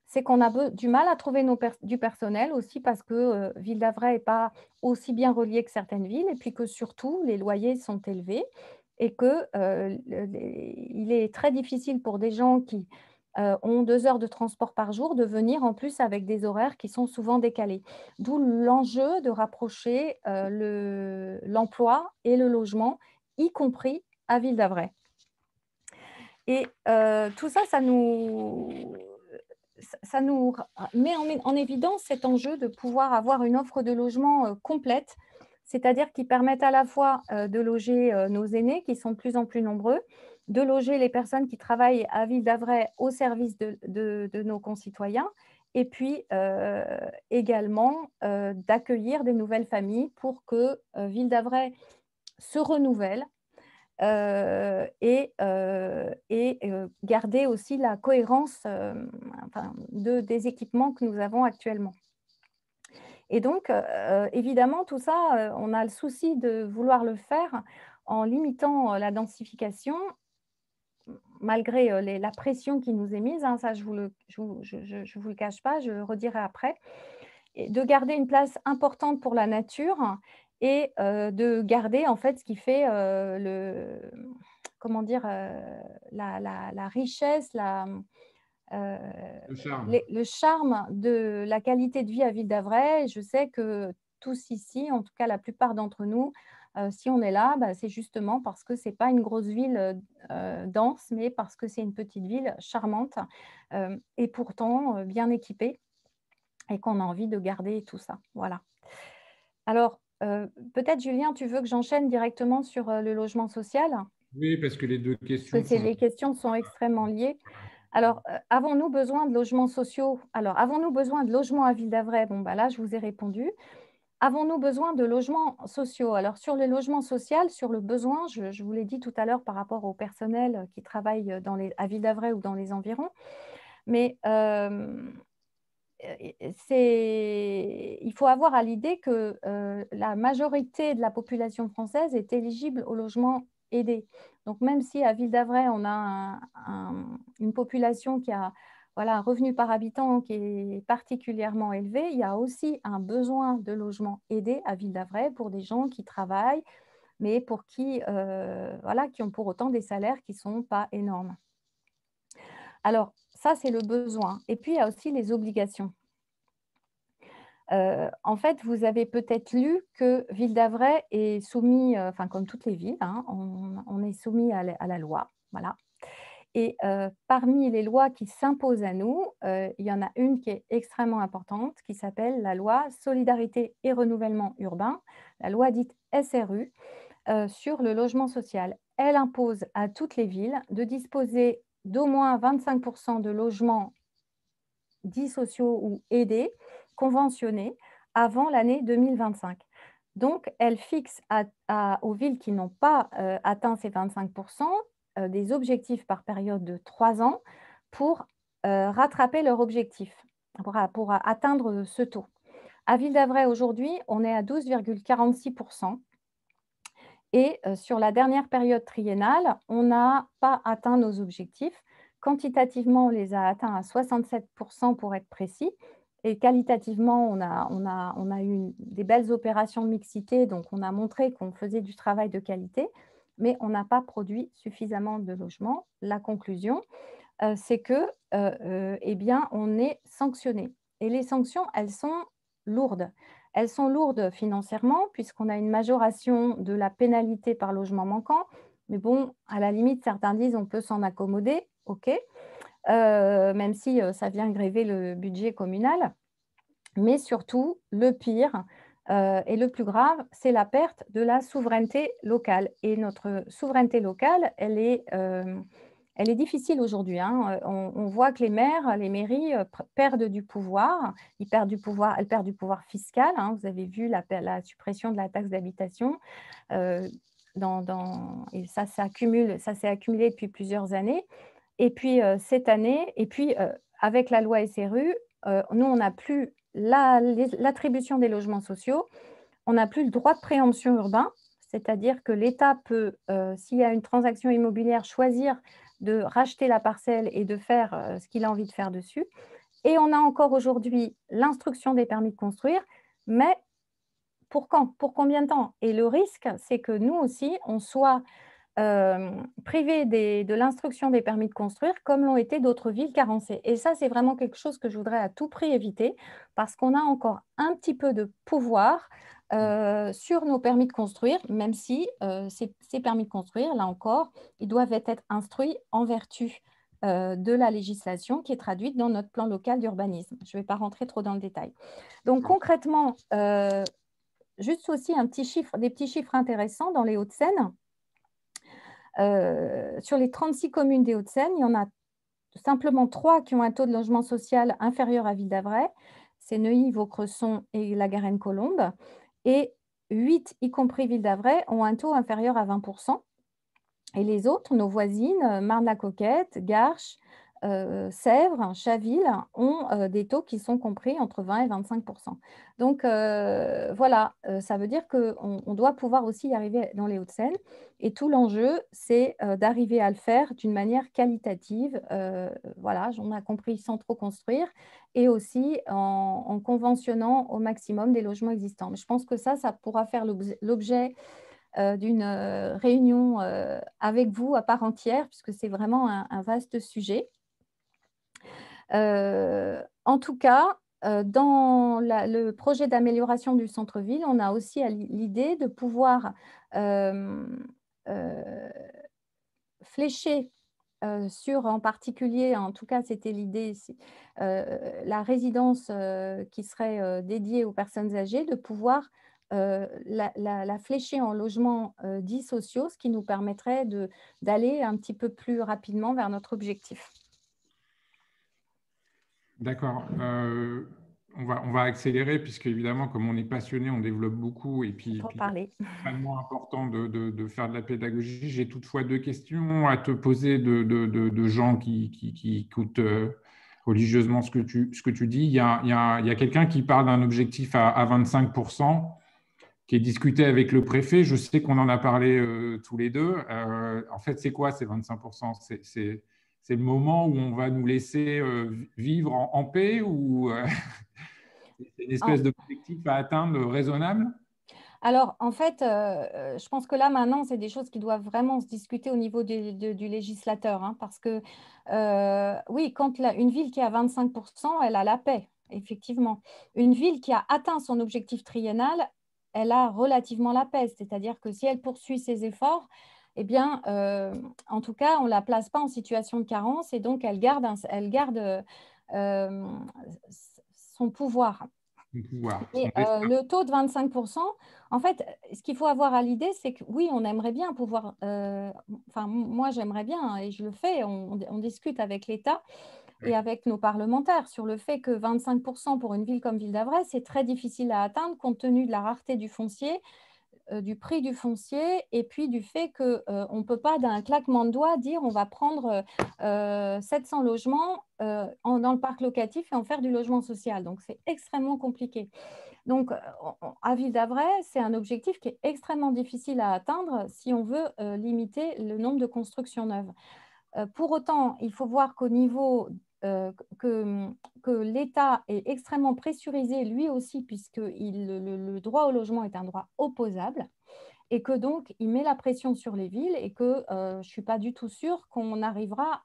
c'est qu'on a du mal à trouver du personnel aussi parce que Ville d'Avray n'est pas aussi bien reliée que certaines villes et puis que surtout les loyers sont élevés et qu'il est très difficile pour des gens qui ont 2 heures de transport par jour de venir en plus avec des horaires qui sont souvent décalés. D'où l'enjeu de rapprocher l'emploi et le logement, y compris à Ville d'Avray. Et tout ça, ça nous met en évidence cet enjeu de pouvoir avoir une offre de logement complète, c'est-à-dire qui permette à la fois de loger nos aînés, qui sont de plus en plus nombreux, de loger les personnes qui travaillent à Ville d'Avray au service de nos concitoyens, et puis également d'accueillir des nouvelles familles pour que Ville d'Avray se renouvelle et garder aussi la cohérence des équipements que nous avons actuellement. Et donc, évidemment, tout ça, on a le souci de vouloir le faire en limitant la densification, malgré la pression qui nous est mise, hein, ça je vous le cache pas, je le redirai après, et de garder une place importante pour la nature et de garder en fait ce qui fait comment dire, la richesse, le charme de la qualité de vie à Ville d'Avray. Je sais que tous ici, en tout cas la plupart d'entre nous, si on est là, c'est justement parce que ce n'est pas une grosse ville dense, mais parce que c'est une petite ville charmante et pourtant bien équipée et qu'on a envie de garder tout ça. Voilà. Alors, peut-être Julien, tu veux que j'enchaîne directement sur le logement social? Oui, parce que les deux questions. Parce que les questions sont extrêmement liées. Alors, avons-nous besoin de logements sociaux? Alors, avons-nous besoin de logements à Ville d'Avray? Bon, là, je vous ai répondu. Avons-nous besoin de logements sociaux? Alors, sur les logements sociaux, sur le besoin, je vous l'ai dit tout à l'heure par rapport au personnel qui travaille à Ville d'Avray ou dans les environs, mais il faut avoir à l'idée que la majorité de la population française est éligible au logement aidé. Donc, même si à Ville d'Avray, on a une population qui a un revenu par habitant qui est particulièrement élevé, il y a aussi un besoin de logement aidé à Ville d'Avray pour des gens qui travaillent, mais pour qui ont pour autant des salaires qui ne sont pas énormes. Alors, ça, c'est le besoin. Et puis, il y a aussi les obligations. En fait, vous avez peut-être lu que Ville d'Avray est soumis, comme toutes les villes, hein, on est soumis à la loi. Voilà. Et parmi les lois qui s'imposent à nous, il y en a une qui est extrêmement importante, qui s'appelle la loi Solidarité et Renouvellement Urbain, la loi dite SRU, sur le logement social. Elle impose à toutes les villes de disposer d'au moins 25% de logements dits sociaux ou aidés, conventionnés, avant l'année 2025. Donc, elle fixe aux villes qui n'ont pas atteint ces 25% des objectifs par période de 3 ans pour rattraper leur objectif, pour atteindre ce taux. À Ville d'Avray, aujourd'hui, on est à 12,46%. Et sur la dernière période triennale, on n'a pas atteint nos objectifs. Quantitativement, on les a atteints à 67% pour être précis. Et qualitativement, on a eu des belles opérations de mixité, donc on a montré qu'on faisait du travail de qualité, mais on n'a pas produit suffisamment de logements. La conclusion, c'est que, on est sanctionné. Et les sanctions, elles sont lourdes. Elles sont lourdes financièrement, puisqu'on a une majoration de la pénalité par logement manquant. Mais bon, à la limite, certains disent on peut s'en accommoder, ok, même si ça vient gréver le budget communal. Mais surtout, le pire et le plus grave, c'est la perte de la souveraineté locale. Et notre souveraineté locale, elle est elle est difficile aujourd'hui, hein. On voit que les maires, les mairies perdent du pouvoir. Elles perdent du pouvoir fiscal, hein. Vous avez vu la suppression de la taxe d'habitation. Et ça s'est accumulé depuis plusieurs années. Et puis cette année, et puis avec la loi SRU, nous, on n'a plus l'attribution des logements sociaux, on n'a plus le droit de préemption urbain, c'est-à-dire que l'État peut, s'il y a une transaction immobilière, choisir de racheter la parcelle et de faire ce qu'il a envie de faire dessus. Et on a encore aujourd'hui l'instruction des permis de construire, mais pour quand? Pour combien de temps? Et le risque, c'est que nous aussi, on soit privés de l'instruction des permis de construire, comme l'ont été d'autres villes carencées. Et ça, c'est vraiment quelque chose que je voudrais à tout prix éviter, parce qu'on a encore un petit peu de pouvoir sur nos permis de construire, même si ces permis de construire, là encore, ils doivent être instruits en vertu de la législation qui est traduite dans notre plan local d'urbanisme. Je ne vais pas rentrer trop dans le détail. Donc concrètement, juste aussi des petits chiffres intéressants dans les Hauts-de-Seine. Sur les 36 communes des Hauts-de-Seine, il y en a simplement 3 qui ont un taux de logement social inférieur à Ville-d'Avray. C'est Neuilly, Vaucresson et la Garenne-Colombes. Et 8, y compris Ville-d'Avray, ont un taux inférieur à 20%. Et les autres, nos voisines, Marne-la-Coquette, Garches, Sèvres, Chaville, ont des taux qui sont compris entre 20 et 25%. Donc voilà, ça veut dire qu'on doit pouvoir aussi y arriver dans les Hauts-de-Seine. Et tout l'enjeu, c'est d'arriver à le faire d'une manière qualitative. Voilà, on a compris, sans trop construire, et aussi en conventionnant au maximum des logements existants. Mais je pense que ça pourra faire l'objet d'une réunion avec vous à part entière, puisque c'est vraiment un vaste sujet. En tout cas, dans le projet d'amélioration du centre-ville, on a aussi l'idée de pouvoir flécher sur, en particulier, en tout cas c'était l'idée, la résidence qui serait dédiée aux personnes âgées, de pouvoir la flécher en logements dits sociaux, ce qui nous permettrait d'aller un petit peu plus rapidement vers notre objectif. D'accord. On va accélérer, puisque évidemment, comme on est passionné, on développe beaucoup. Et puis c'est extrêmement important de faire de la pédagogie. J'ai toutefois 2 questions à te poser de gens qui écoutent religieusement ce que tu dis. Il y a quelqu'un qui parle d'un objectif à 25%, qui est discuté avec le préfet. Je sais qu'on en a parlé tous les deux. En fait, c'est quoi ces 25%? C'est le moment où on va nous laisser vivre en paix, ou c'est une espèce d'objectif à atteindre raisonnable? Alors, en fait, je pense que là, maintenant, c'est des choses qui doivent vraiment se discuter au niveau du législateur, hein, parce que, oui, quand une ville qui a 25%, elle a la paix, effectivement. Une ville qui a atteint son objectif triennal, elle a relativement la paix, c'est-à-dire que si elle poursuit ses efforts, eh bien, en tout cas, on ne la place pas en situation de carence, et donc elle garde son pouvoir. Et le taux de 25%, en fait, ce qu'il faut avoir à l'idée, c'est que oui, on aimerait bien pouvoir, enfin moi j'aimerais bien, et je le fais, on discute avec l'État et avec nos parlementaires sur le fait que 25% pour une ville comme Ville-d'Avray, c'est très difficile à atteindre compte tenu de la rareté du foncier, du prix du foncier, et puis du fait qu'on ne peut pas d'un claquement de doigts dire on va prendre 700 logements dans le parc locatif et en faire du logement social. Donc, c'est extrêmement compliqué. Donc, à Ville-d'Avray, c'est un objectif qui est extrêmement difficile à atteindre si on veut limiter le nombre de constructions neuves. Pour autant, il faut voir qu'au niveau que l'État est extrêmement pressurisé, lui aussi, puisque le droit au logement est un droit opposable, et que donc, il met la pression sur les villes, et que je ne suis pas du tout sûre qu'on arrivera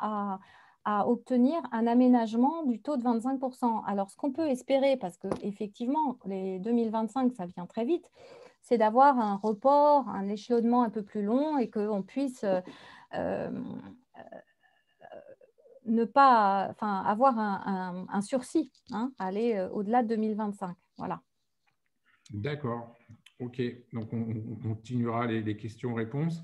à obtenir un aménagement du taux de 25%. Alors, ce qu'on peut espérer, parce qu'effectivement, les 2025, ça vient très vite, c'est d'avoir un report, un échelonnement un peu plus long, et qu'on puisse ne pas, enfin, avoir un sursis, hein, aller au-delà de 2025. Voilà. D'accord. OK. Donc, on continuera les questions-réponses.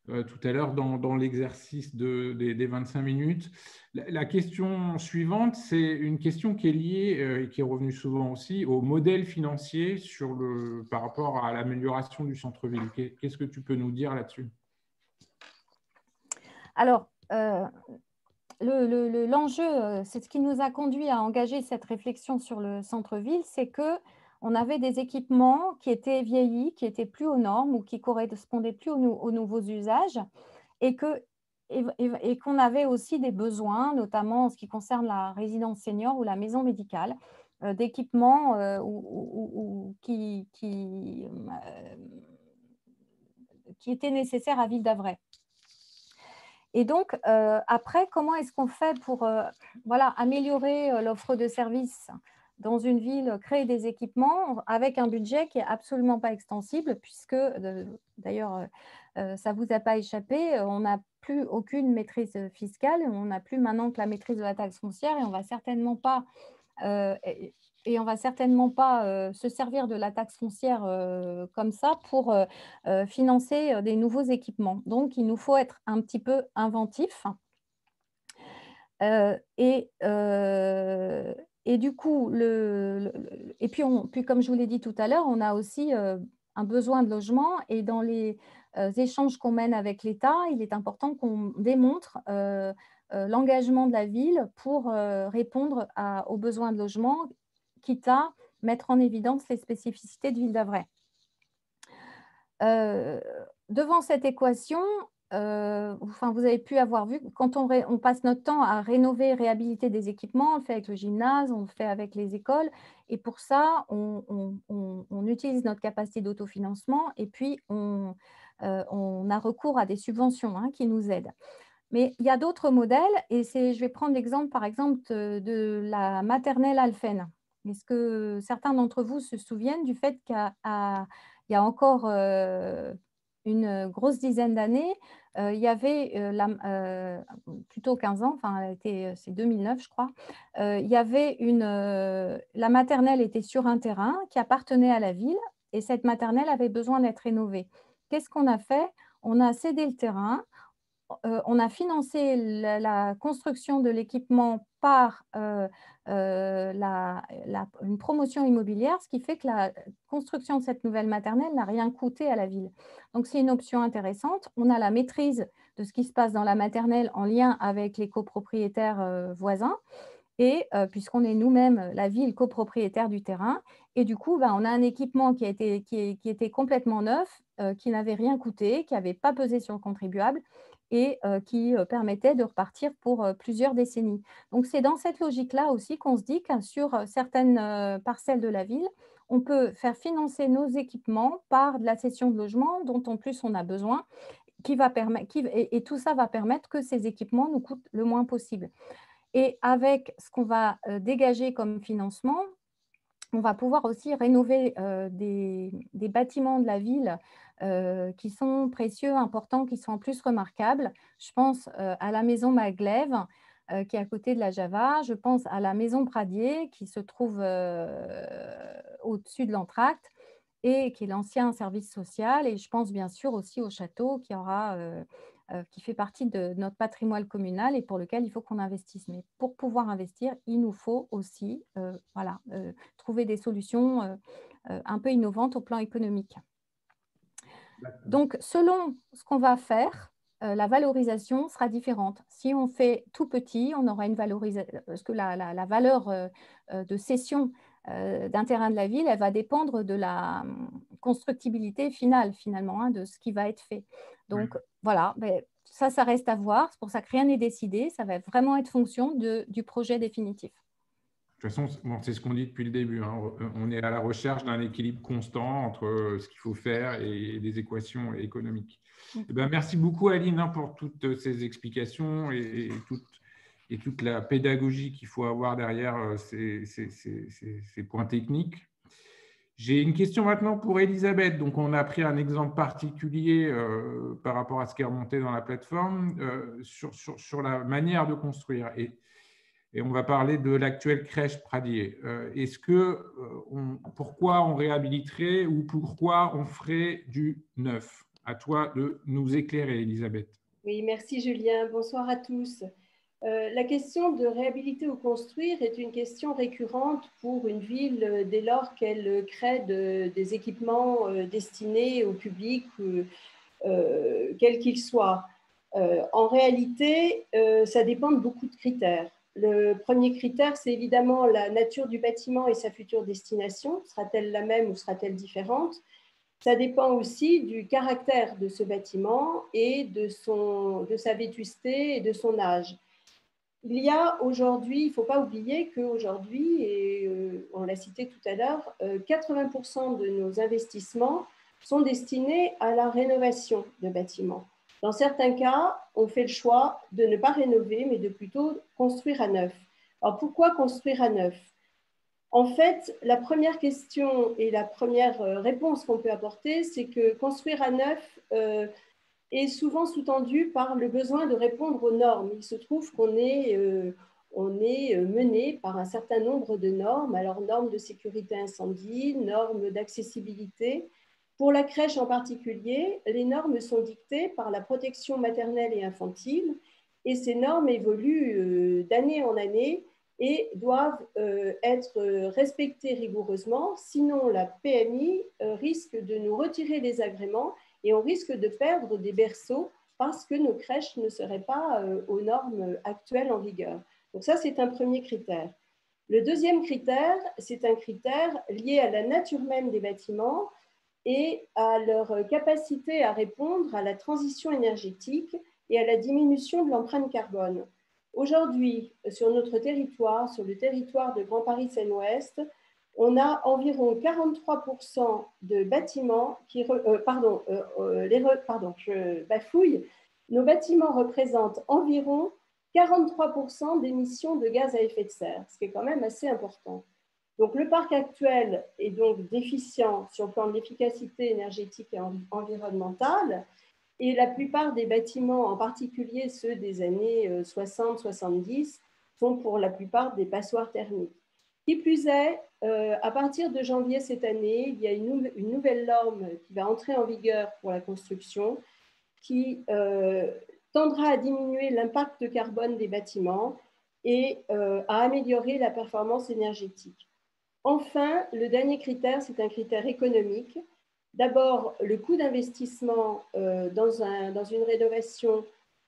tout à l'heure dans l'exercice des 25 minutes. La question suivante, c'est une question qui est liée et qui est revenue souvent aussi au modèle financier par rapport à l'amélioration du centre-ville. Qu'est-ce que tu peux nous dire là-dessus? Alors, l'enjeu, c'est ce qui nous a conduit à engager cette réflexion sur le centre-ville, c'est qu'on avait des équipements qui étaient vieillis, qui n'étaient plus aux normes ou qui ne correspondaient plus aux nouveaux usages et qu'on avait aussi des besoins, notamment en ce qui concerne la résidence senior ou la maison médicale, d'équipements qui étaient nécessaires à Ville d'Avray. Et donc, après, comment est-ce qu'on fait pour améliorer l'offre de services dans une ville, créer des équipements avec un budget qui n'est absolument pas extensible, puisque, d'ailleurs, ça ne vous a pas échappé, on n'a plus aucune maîtrise fiscale, on n'a plus maintenant que la maîtrise de la taxe foncière, et on ne va certainement pas se servir de la taxe foncière comme ça pour financer des nouveaux équipements. Donc, il nous faut être un petit peu inventif. Et du coup, puis comme je vous l'ai dit tout à l'heure, on a aussi un besoin de logement, et dans les échanges qu'on mène avec l'État, il est important qu'on démontre l'engagement de la ville pour répondre aux besoins de logement, quitte à mettre en évidence les spécificités de Ville d'Avray. Devant cette équation, vous avez pu avoir vu, quand on passe notre temps à rénover et réhabiliter des équipements, on le fait avec le gymnase, on le fait avec les écoles, et pour ça, on utilise notre capacité d'autofinancement, et puis on a recours à des subventions qui nous aident. Mais il y a d'autres modèles, et je vais prendre l'exemple, par exemple, de la maternelle Alphen. Est-ce que certains d'entre vous se souviennent du fait qu'il y a encore une grosse dizaine d'années, il y avait, plutôt 15 ans, c'est 2009 je crois, il y avait la maternelle était sur un terrain qui appartenait à la ville, et cette maternelle avait besoin d'être rénovée. Qu'est-ce qu'on a fait? On a cédé le terrain, on a financé la construction de l'équipement par une promotion immobilière, ce qui fait que la construction de cette nouvelle maternelle n'a rien coûté à la ville. Donc, c'est une option intéressante. On a la maîtrise de ce qui se passe dans la maternelle en lien avec les copropriétaires voisins, et puisqu'on est nous-mêmes la ville copropriétaire du terrain, et du coup, on a un équipement qui était complètement neuf, qui n'avait rien coûté, qui n'avait pas pesé sur le contribuable, et qui permettait de repartir pour plusieurs décennies. Donc, c'est dans cette logique-là aussi qu'on se dit que sur certaines parcelles de la ville, on peut faire financer nos équipements par de la cession de logements dont en plus on a besoin, et tout ça va permettre que ces équipements nous coûtent le moins possible. Et avec ce qu'on va dégager comme financement, on va pouvoir aussi rénover des bâtiments de la ville qui sont précieux, importants, qui sont en plus remarquables. Je pense à la maison Maglev, qui est à côté de la Java. Je pense à la maison Pradier, qui se trouve au-dessus de l'entracte et qui est l'ancien service social. Et je pense bien sûr aussi au château qui fait partie de notre patrimoine communal et pour lequel il faut qu'on investisse. Mais pour pouvoir investir, il nous faut aussi trouver des solutions un peu innovantes au plan économique. Donc, selon ce qu'on va faire, la valorisation sera différente. Si on fait tout petit, on aura une valorisation, parce que la valeur de cession d'un terrain de la ville, elle va dépendre de la constructibilité finale, finalement, de ce qui va être fait. Donc, voilà, ça reste à voir. C'est pour ça que rien n'est décidé. Ça va vraiment être fonction du projet définitif. De toute façon, c'est ce qu'on dit depuis le début. On est à la recherche d'un équilibre constant entre ce qu'il faut faire et des équations économiques. Merci beaucoup, Aline, pour toutes ces explications et toute la pédagogie qu'il faut avoir derrière ces points techniques. J'ai une question maintenant pour Elisabeth. Donc, on a pris un exemple particulier par rapport à ce qui est remonté dans la plateforme sur la manière de construire. Et on va parler de l'actuelle crèche Pradier. Pourquoi on réhabiliterait ou pourquoi on ferait du neuf? À toi de nous éclairer, Elisabeth. Oui, merci Julien. Bonsoir à tous. La question de réhabiliter ou construire est une question récurrente pour une ville dès lors qu'elle crée des équipements destinés au public, quel qu'il soit. En réalité, ça dépend de beaucoup de critères. Le premier critère, c'est évidemment la nature du bâtiment et sa future destination. Sera-t-elle la même ou sera-t-elle différente? Ça dépend aussi du caractère de ce bâtiment et de sa vétusté et de son âge. Il y a aujourd'hui, il ne faut pas oublier qu'aujourd'hui, et on l'a cité tout à l'heure, 80% de nos investissements sont destinés à la rénovation de bâtiments. Dans certains cas, on fait le choix de ne pas rénover, mais de plutôt construire à neuf. Alors pourquoi construire à neuf? En fait, la première question et la première réponse qu'on peut apporter, c'est que construire à neuf est souvent sous-tendu par le besoin de répondre aux normes. Il se trouve qu'on est mené par un certain nombre de normes, alors normes de sécurité incendie, normes d'accessibilité. Pour la crèche en particulier, les normes sont dictées par la protection maternelle et infantile, et ces normes évoluent d'année en année et doivent être respectées rigoureusement, sinon la PMI risque de nous retirer les agréments et on risque de perdre des berceaux parce que nos crèches ne seraient pas aux normes actuelles en vigueur. Donc ça, c'est un premier critère. Le deuxième critère, c'est un critère lié à la nature même des bâtiments et à leur capacité à répondre à la transition énergétique et à la diminution de l'empreinte carbone. Aujourd'hui, sur notre territoire, sur le territoire de Grand Paris Seine-Ouest, on a environ 43% de bâtiments qui… je bafouille. Nos bâtiments représentent environ 43% d'émissions de gaz à effet de serre, ce qui est quand même assez important. Donc, le parc actuel est donc déficient sur le plan de l'efficacité énergétique et environnementale. Et la plupart des bâtiments, en particulier ceux des années 60-70, sont pour la plupart des passoires thermiques. Qui plus est, à partir de janvier cette année, il y a une nouvelle norme qui va entrer en vigueur pour la construction qui tendra à diminuer l'impact carbone des bâtiments et à améliorer la performance énergétique. Enfin, le dernier critère, c'est un critère économique. D'abord, le coût d'investissement dans une rénovation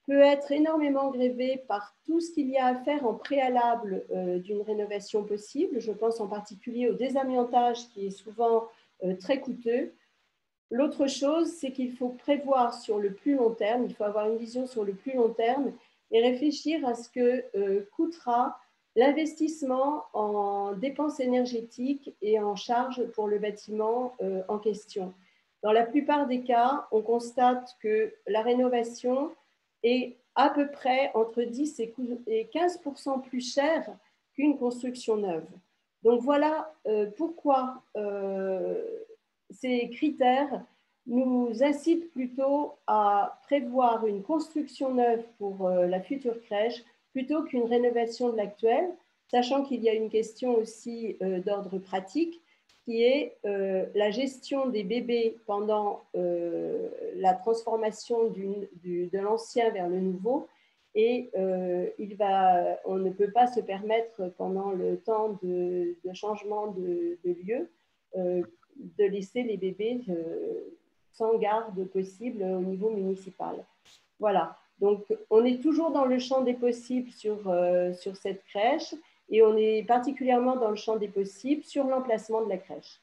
peut être énormément grévé par tout ce qu'il y a à faire en préalable d'une rénovation possible. Je pense en particulier au désamiantage qui est souvent très coûteux. L'autre chose, c'est qu'il faut prévoir sur le plus long terme, il faut avoir une vision sur le plus long terme et réfléchir à ce que coûtera l'investissement en dépenses énergétiques et en charges pour le bâtiment en question. Dans la plupart des cas, on constate que la rénovation est à peu près entre 10 et 15% plus chère qu'une construction neuve. Donc voilà pourquoi ces critères nous incitent plutôt à prévoir une construction neuve pour la future crèche plutôt qu'une rénovation de l'actuelle, sachant qu'il y a une question aussi d'ordre pratique qui est la gestion des bébés pendant la transformation de l'ancien vers le nouveau. Et on ne peut pas se permettre pendant le temps de changement de lieu de laisser les bébés sans garde possible au niveau municipal. Voilà, donc on est toujours dans le champ des possibles sur cette crèche et on est particulièrement dans le champ des possibles sur l'emplacement de la crèche.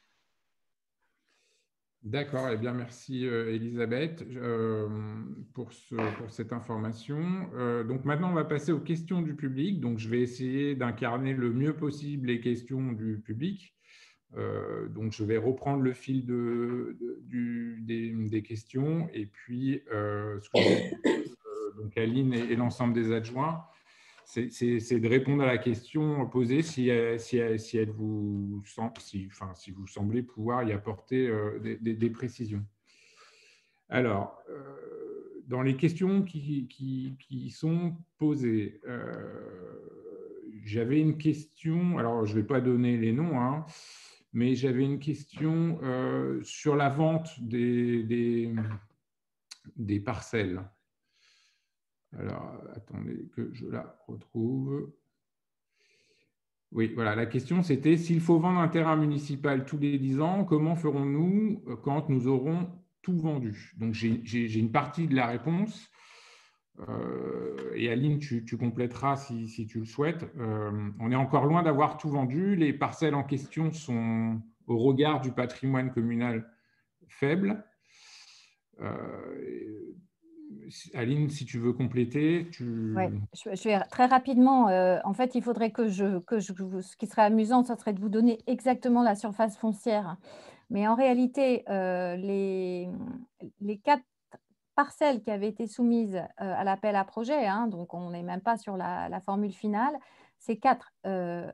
D'accord, eh bien merci Elisabeth pour cette information. Donc maintenant, on va passer aux questions du public. Donc je vais essayer d'incarner le mieux possible les questions du public. Donc je vais reprendre le fil des questions et puis ce que donc Aline et l'ensemble des adjoints, c'est de répondre à la question posée si vous semblez pouvoir y apporter des précisions. Alors, dans les questions qui sont posées, j'avais une question, alors je ne vais pas donner les noms, hein, mais j'avais une question sur la vente des des parcelles. Alors, attendez que je la retrouve. Oui, voilà, la question c'était s'il faut vendre un terrain municipal tous les 10 ans, comment ferons-nous quand nous aurons tout vendu? Donc, j'ai une partie de la réponse. Et Aline, tu compléteras si tu le souhaites. On est encore loin d'avoir tout vendu. Les parcelles en question sont, au regard du patrimoine communal, faibles. Aline, si tu veux compléter, Ouais, je vais très rapidement. En fait, il faudrait ce qui serait amusant, ça serait de vous donner exactement la surface foncière. Mais en réalité, les 4 parcelles qui avaient été soumises à l'appel à projet, hein, donc on n'est même pas sur la formule finale, ces 4,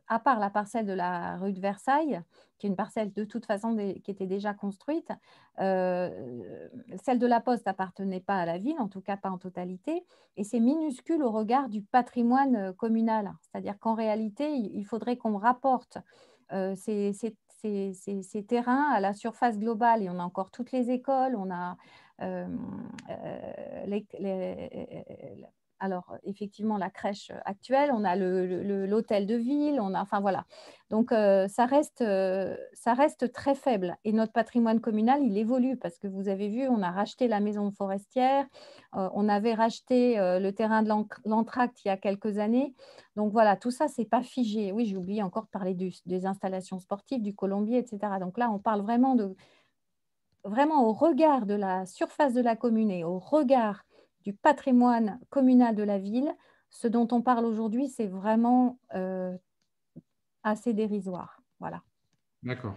à part la parcelle de la rue de Versailles, qui est une parcelle de toute façon qui était déjà construite, celle de la Poste n'appartenait pas à la ville, en tout cas pas en totalité, et c'est minuscule au regard du patrimoine communal. C'est-à-dire qu'en réalité, il faudrait qu'on rapporte ces terrains à la surface globale, et on a encore toutes les écoles, on a alors effectivement la crèche actuelle, on a l'hôtel de ville, on a, enfin voilà. Donc ça reste très faible, et notre patrimoine communal, il évolue parce que vous avez vu, on a racheté la maison forestière, on avait racheté le terrain de l'Entracte il y a quelques années. Donc voilà, tout ça, c'est pas figé. Oui, j'ai oublié encore de parler des installations sportives, du colombier, etc. Donc là, on parle vraiment au regard de la surface de la commune et au regard du patrimoine communal de la ville. Ce dont on parle aujourd'hui, c'est vraiment assez dérisoire. Voilà. D'accord.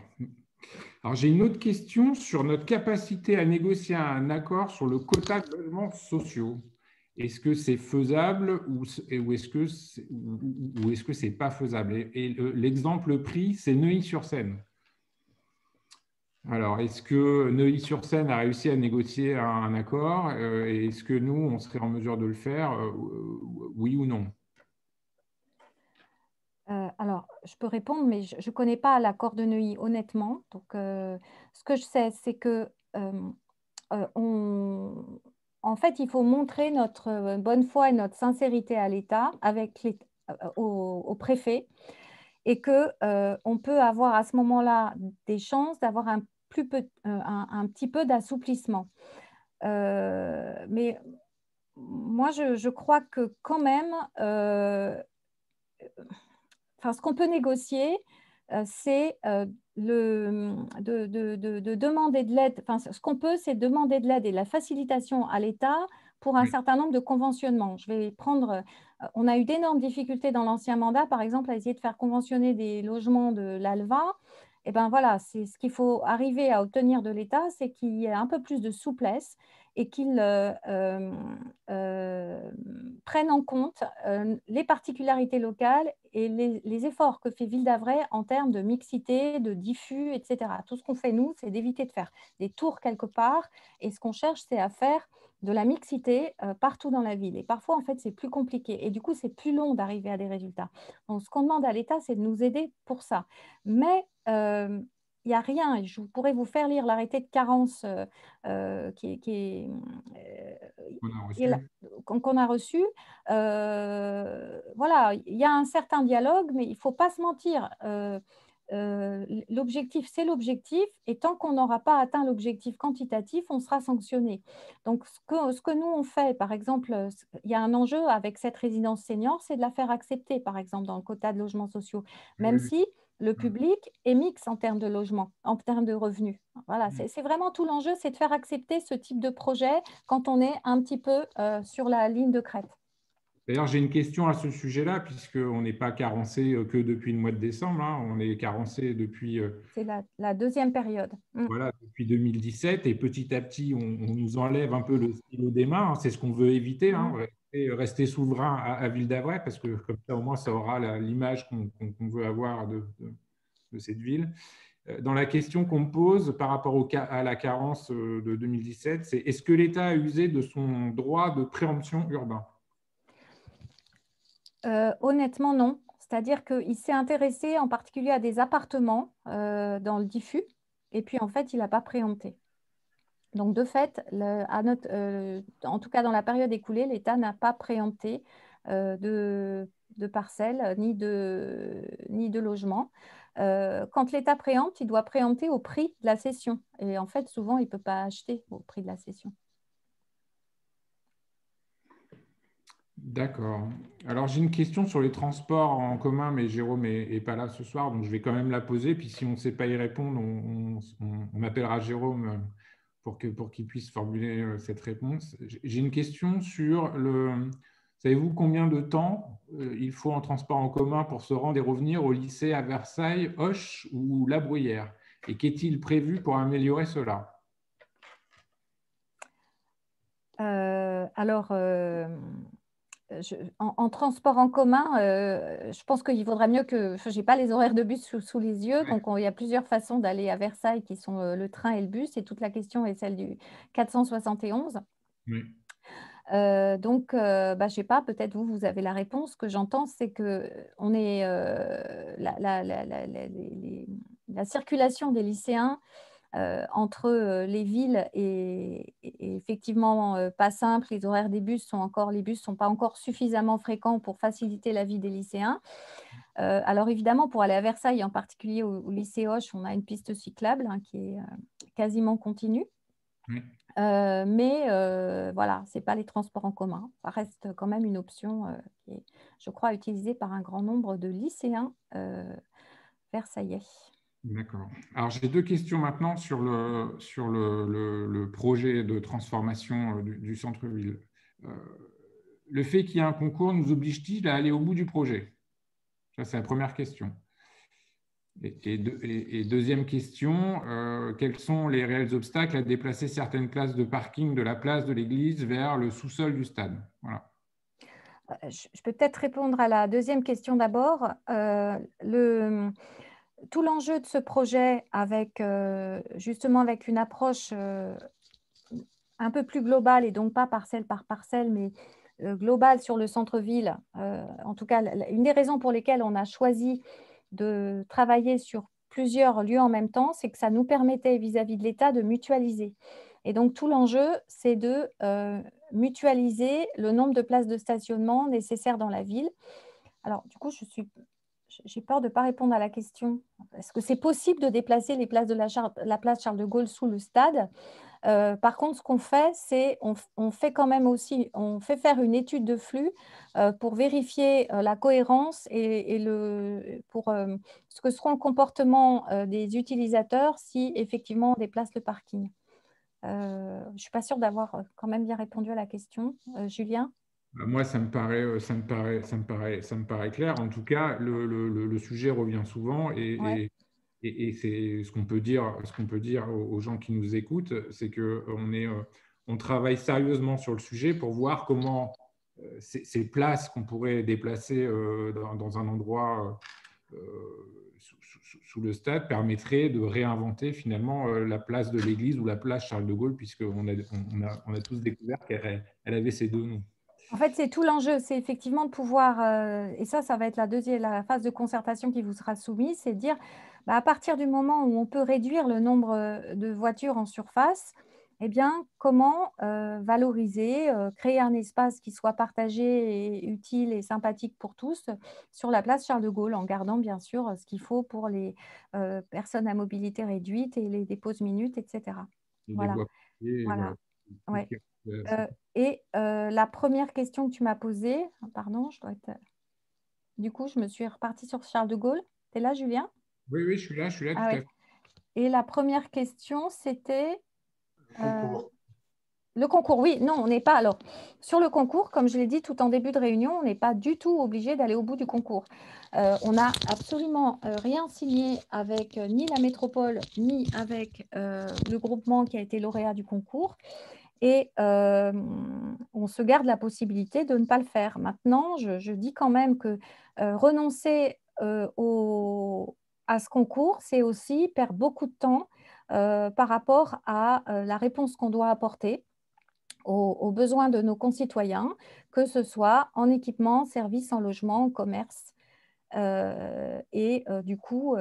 Alors, j'ai une autre question sur notre capacité à négocier un accord sur le quota de logements sociaux. Est-ce que c'est faisable ou est-ce que c'est pas faisable? Et l'exemple pris, c'est Neuilly-sur-Seine. Alors, est-ce que Neuilly-sur-Seine a réussi à négocier un accord? Et est-ce que nous, on serait en mesure de le faire, oui ou non? Alors, je peux répondre, mais je ne connais pas l'accord de Neuilly, honnêtement. Donc, ce que je sais, c'est que en fait, il faut montrer notre bonne foi et notre sincérité à l'État, au préfet, et qu'on peut avoir à ce moment-là des chances d'avoir un petit peu d'assouplissement. Mais moi, je crois que quand même, ce qu'on peut négocier, c'est de demander de l'aide. Enfin, ce qu'on peut, c'est demander de l'aide et de la facilitation à l'État pour un certain nombre de conventionnements. On a eu d'énormes difficultés dans l'ancien mandat, par exemple, à essayer de faire conventionner des logements de l'ALVA. Et ben voilà, c'est ce qu'il faut arriver à obtenir de l'État, c'est qu'il y ait un peu plus de souplesse et qu'il prenne en compte les particularités locales et les efforts que fait Ville d'Avray en termes de mixité, de diffus, etc. Tout ce qu'on fait, nous, c'est d'éviter de faire des tours quelque part, et ce qu'on cherche, c'est à faire de la mixité partout dans la ville. Et parfois, en fait, c'est plus compliqué. Et du coup, c'est plus long d'arriver à des résultats. Donc, ce qu'on demande à l'État, c'est de nous aider pour ça. Mais il n'y a rien. Je pourrais vous faire lire l'arrêté de carence qu'on a reçu. Voilà, il y a un certain dialogue, mais il ne faut pas se mentir. L'objectif, c'est l'objectif, et tant qu'on n'aura pas atteint l'objectif quantitatif, on sera sanctionné. Donc, ce que nous, on fait, par exemple, il y a un enjeu avec cette résidence senior, c'est de la faire accepter, par exemple, dans le quota de logements sociaux, même si le public est mixte en termes de logement, en termes de revenus. Voilà, c'est vraiment tout l'enjeu, c'est de faire accepter ce type de projet quand on est un petit peu sur la ligne de crête. D'ailleurs, j'ai une question à ce sujet-là, puisqu'on n'est pas carencé que depuis le mois de décembre, hein, on est carencé depuis… c'est la deuxième période. Voilà, depuis 2017, et petit à petit, on nous enlève un peu le stylo des mains. Hein, c'est ce qu'on veut éviter, hein, rester souverain à Ville d'Avray, parce que comme ça, au moins, ça aura l'image qu'on veut avoir de cette ville. Dans la question qu'on me pose par rapport à la carence de 2017, c'est est-ce que l'État a usé de son droit de préemption urbain? Honnêtement, non. C'est-à-dire qu'il s'est intéressé en particulier à des appartements dans le diffus, et puis en fait, il n'a pas préempté. Donc, de fait, en tout cas dans la période écoulée, l'État n'a pas préempté de parcelles ni de logements. Quand l'État préempte, il doit préempter au prix de la cession. Et en fait, souvent, il ne peut pas acheter au prix de la cession. D'accord. Alors, j'ai une question sur les transports en commun, mais Jérôme n'est pas là ce soir, donc je vais quand même la poser. Puis si on ne sait pas y répondre, on appellera Jérôme pour qu'il puisse formuler cette réponse. J'ai une question sur savez-vous combien de temps il faut en transport en commun pour se rendre et revenir au lycée à Versailles, Auch ou La Bruyère? Et qu'est-il prévu pour améliorer cela? Alors, en transport en commun, je pense qu'il vaudrait mieux que… Je n'ai pas les horaires de bus sous les yeux, donc il y a plusieurs façons d'aller à Versailles qui sont le train et le bus, et toute la question est celle du 471. Oui. Donc, je ne sais pas, peut-être vous avez la réponse. Ce que j'entends, c'est que la circulation des lycéens entre les villes et effectivement pas simple. Les horaires des bus les bus sont pas encore suffisamment fréquents pour faciliter la vie des lycéens. Alors évidemment, pour aller à Versailles, en particulier au lycée Auch, on a une piste cyclable qui est quasiment continue. Oui. Mais voilà, ce n'est pas les transports en commun. Ça reste quand même une option qui est, je crois, utilisée par un grand nombre de lycéens versaillais. D'accord. Alors, j'ai deux questions maintenant sur le projet de transformation du centre-ville. Le fait qu'il y ait un concours nous oblige-t-il à aller au bout du projet? Ça, c'est la première question. Et deuxième question, quels sont les réels obstacles à déplacer certaines places de parking de la place de l'église vers le sous-sol du stade? Voilà. Je peux peut-être répondre à la deuxième question d'abord. Tout l'enjeu de ce projet, justement avec une approche un peu plus globale, et donc pas parcelle par parcelle, mais globale sur le centre-ville. En tout cas, une des raisons pour lesquelles on a choisi de travailler sur plusieurs lieux en même temps, c'est que ça nous permettait vis-à-vis de l'État de mutualiser. Et donc, tout l'enjeu, c'est de mutualiser le nombre de places de stationnement nécessaires dans la ville. Alors, du coup, j'ai peur de ne pas répondre à la question. Est-ce que c'est possible de déplacer les places de la place Charles de Gaulle sous le stade? Par contre, ce qu'on fait, c'est on fait quand même aussi, on fait faire une étude de flux pour vérifier la cohérence et pour ce que seront le comportement des utilisateurs si effectivement on déplace le parking. Je ne suis pas sûre d'avoir quand même bien répondu à la question. Julien? Moi, ça me paraît clair. En tout cas, le sujet revient souvent Ouais. et c'est ce qu'on peut dire aux gens qui nous écoutent, c'est on travaille sérieusement sur le sujet pour voir comment ces places qu'on pourrait déplacer dans un endroit sous le stade permettraient de réinventer finalement la place de l'église ou la place Charles de Gaulle, puisqu'on a tous découvert qu'elle avait ces deux noms. En fait, c'est tout l'enjeu, c'est effectivement de pouvoir, et ça va être la phase de concertation qui vous sera soumise, c'est de dire, à partir du moment où on peut réduire le nombre de voitures en surface, eh bien, comment valoriser, créer un espace qui soit partagé et utile et sympathique pour tous sur la place Charles de Gaulle, en gardant bien sûr ce qu'il faut pour les personnes à mobilité réduite et les déposes minutes, etc. Voilà. Voilà. Ouais. La première question que tu m'as posée, pardon, du coup, je me suis repartie sur Charles de Gaulle. Tu es là, Julien? Oui, je suis là, tout à fait. Et la première question, c'était… Concours. Le concours, oui. Non, on n'est pas… Alors, sur le concours, comme je l'ai dit tout en début de réunion, on n'est pas du tout obligé d'aller au bout du concours. On n'a absolument rien signé avec ni la métropole, ni avec le groupement qui a été lauréat du concours. Et on se garde la possibilité de ne pas le faire. Maintenant, je dis quand même que renoncer à ce concours, c'est aussi perdre beaucoup de temps par rapport à la réponse qu'on doit apporter aux besoins de nos concitoyens, que ce soit en équipement, services, en logement, en commerce. Du coup,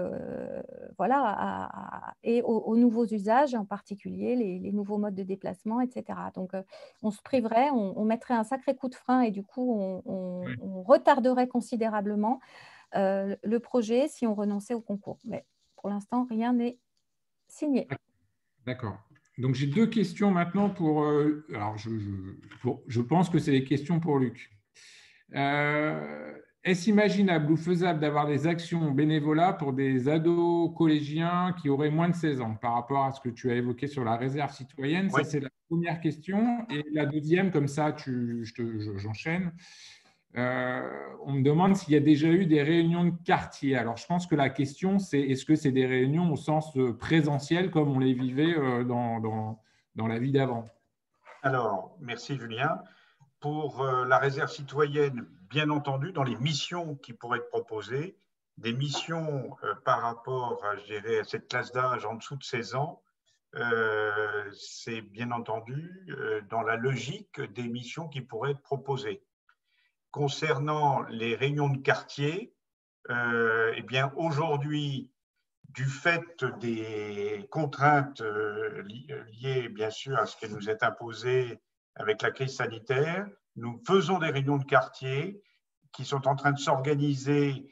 voilà, et aux nouveaux usages, en particulier les nouveaux modes de déplacement, etc. Donc, on se priverait, on mettrait un sacré coup de frein et du coup, on retarderait considérablement le projet si on renonçait au concours. Mais pour l'instant, rien n'est signé. D'accord. Donc, j'ai 2 questions maintenant pour… alors, je pense que c'est des questions pour Luc. Est-ce imaginable ou faisable d'avoir des actions bénévolat pour des ados collégiens qui auraient moins de 16 ans par rapport à ce que tu as évoqué sur la réserve citoyenne? Oui. Ça, c'est la première question. Et la deuxième, comme ça, j'enchaîne. On me demande s'il y a déjà eu des réunions de quartier. Alors, je pense que la question, c'est est-ce que c'est des réunions au sens présentiel comme on les vivait dans la vie d'avant? Alors, merci Julien. Pour la réserve citoyenne, bien entendu, dans les missions qui pourraient être proposées, des missions par rapport à, je dirais, à cette classe d'âge en dessous de 16 ans, c'est bien entendu dans la logique des missions qui pourraient être proposées. Concernant les réunions de quartier, eh bien aujourd'hui, du fait des contraintes liées bien sûr à ce qui nous est imposé avec la crise sanitaire, nous faisons des réunions de quartier qui sont en train de s'organiser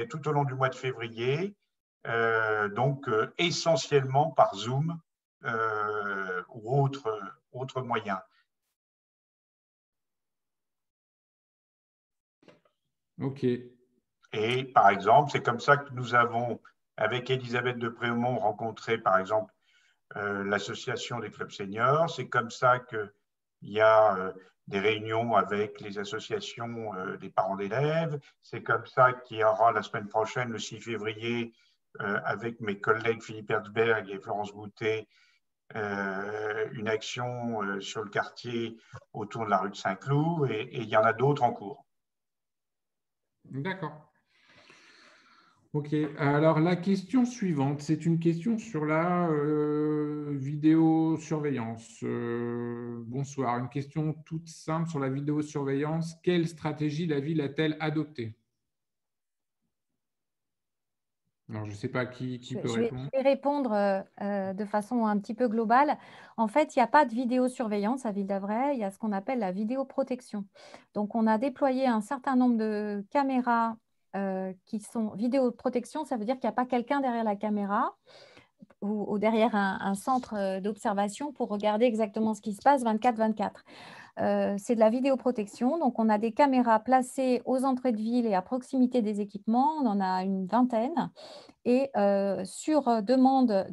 tout au long du mois de février, donc essentiellement par Zoom ou autres moyens. OK. Et par exemple, c'est comme ça que nous avons, avec Elisabeth de Préaumont, rencontré par exemple l'association des clubs seniors. C'est comme ça qu'il y a des réunions avec les associations des parents d'élèves. C'est comme ça qu'il y aura la semaine prochaine, le 6 février, avec mes collègues Philippe Herzberg et Florence Boutet, une action sur le quartier autour de la rue de Saint-Cloud, et il y en a d'autres en cours. D'accord. OK. Alors, la question suivante, c'est une question sur la vidéosurveillance. Bonsoir. Une question toute simple sur la vidéosurveillance. Quelle stratégie la ville a-t-elle adoptée? Alors, je ne sais pas qui peut répondre. Je vais répondre de façon un petit peu globale. En fait, il n'y a pas de vidéosurveillance à Ville d'Avray, il y a ce qu'on appelle la vidéoprotection. Donc, on a déployé un certain nombre de caméras qui sont vidéoprotection, ça veut dire qu'il n'y a pas quelqu'un derrière la caméra ou derrière un centre d'observation pour regarder exactement ce qui se passe 24/24. C'est de la vidéoprotection. Donc, on a des caméras placées aux entrées de ville et à proximité des équipements. On en a une vingtaine. Et sur demande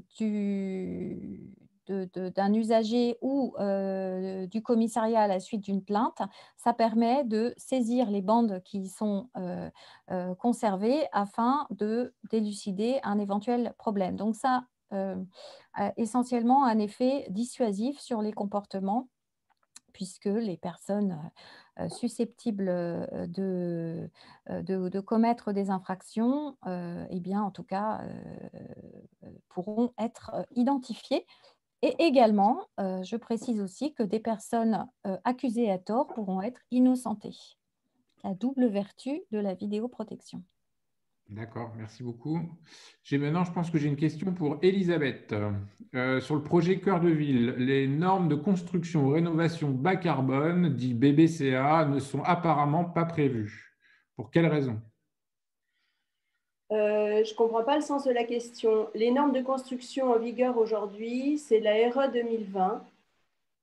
d'un usager ou du commissariat à la suite d'une plainte, ça permet de saisir les bandes qui sont conservées afin de d'élucider un éventuel problème. Donc ça a essentiellement un effet dissuasif sur les comportements, puisque les personnes susceptibles de commettre des infractions, eh bien, en tout cas, pourront être identifiées. Et également, je précise aussi que des personnes accusées à tort pourront être innocentées. La double vertu de la vidéoprotection. D'accord, merci beaucoup. Maintenant, je pense que j'ai une question pour Elisabeth. Sur le projet Cœur de Ville, les normes de construction rénovation bas carbone, dit BBCA, ne sont apparemment pas prévues. Pour quelles raisons? Je ne comprends pas le sens de la question. Les normes de construction en vigueur aujourd'hui, c'est la RE 2020,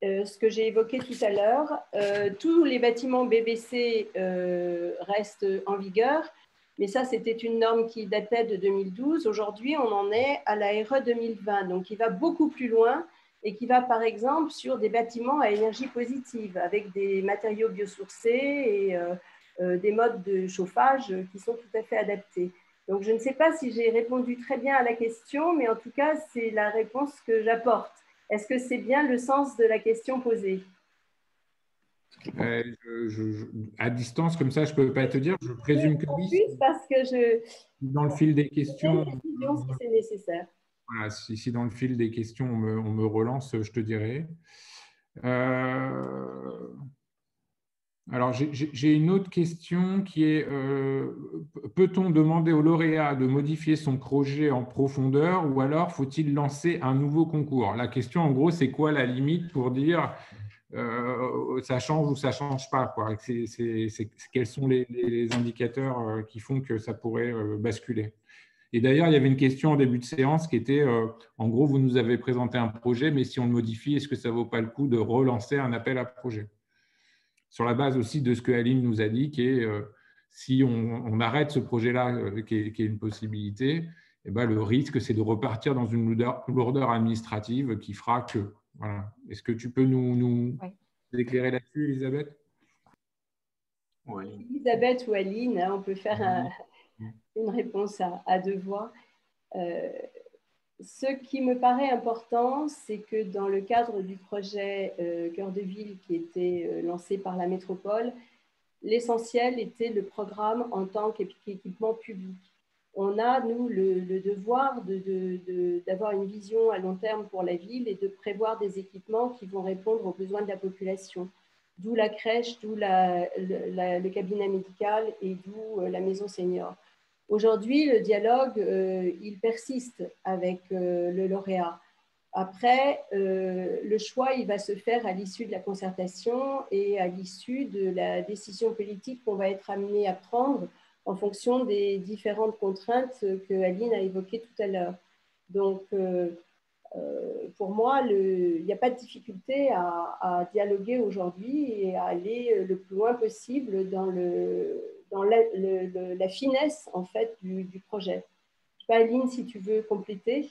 ce que j'ai évoqué tout à l'heure. Tous les bâtiments BBC restent en vigueur, mais ça, c'était une norme qui datait de 2012. Aujourd'hui, on en est à la RE 2020, donc qui va beaucoup plus loin et qui va, par exemple, sur des bâtiments à énergie positive, avec des matériaux biosourcés et des modes de chauffage qui sont tout à fait adaptés. Donc, je ne sais pas si j'ai répondu très bien à la question, mais en tout cas, c'est la réponse que j'apporte. Est-ce que c'est bien le sens de la question posée? À distance, comme ça, je ne peux pas te dire. Je présume que oui. Parce que dans le fil des questions, si c'est nécessaire. Voilà, si dans le fil des questions, on me relance, je te dirai. Alors, j'ai une autre question qui est, peut-on demander au lauréat de modifier son projet en profondeur ou alors faut-il lancer un nouveau concours? La question, en gros, c'est quoi la limite pour dire ça change ou ça ne change pas, quoi. Quels sont les indicateurs qui font que ça pourrait basculer? Et d'ailleurs, il y avait une question en début de séance qui était, en gros, vous nous avez présenté un projet, mais si on le modifie, est-ce que ça ne vaut pas le coup de relancer un appel à projet? Sur la base aussi de ce que Aline nous a dit, qui est si on arrête ce projet-là, qui est une possibilité, eh ben, le risque, c'est de repartir dans une lourdeur administrative qui fera que… Voilà. Est-ce que tu peux nous éclairer là-dessus, Elisabeth? Elisabeth ou Aline, hein, on peut faire une réponse à deux voix. Ce qui me paraît important, c'est que dans le cadre du projet Cœur de Ville qui était lancé par la métropole, l'essentiel était le programme en tant qu'équipement public. On a, nous, le devoir d'avoir une vision à long terme pour la ville et de prévoir des équipements qui vont répondre aux besoins de la population. D'où la crèche, d'où le cabinet médical et d'où la maison senior. Aujourd'hui, le dialogue, il persiste avec le lauréat. Après, le choix, il va se faire à l'issue de la concertation et à l'issue de la décision politique qu'on va être amené à prendre en fonction des différentes contraintes que Aline a évoquées tout à l'heure. Donc, pour moi, il n'y a pas de difficulté à dialoguer aujourd'hui et à aller le plus loin possible dans la finesse en fait, du projet. Je ne sais pas, Aline, si tu veux compléter.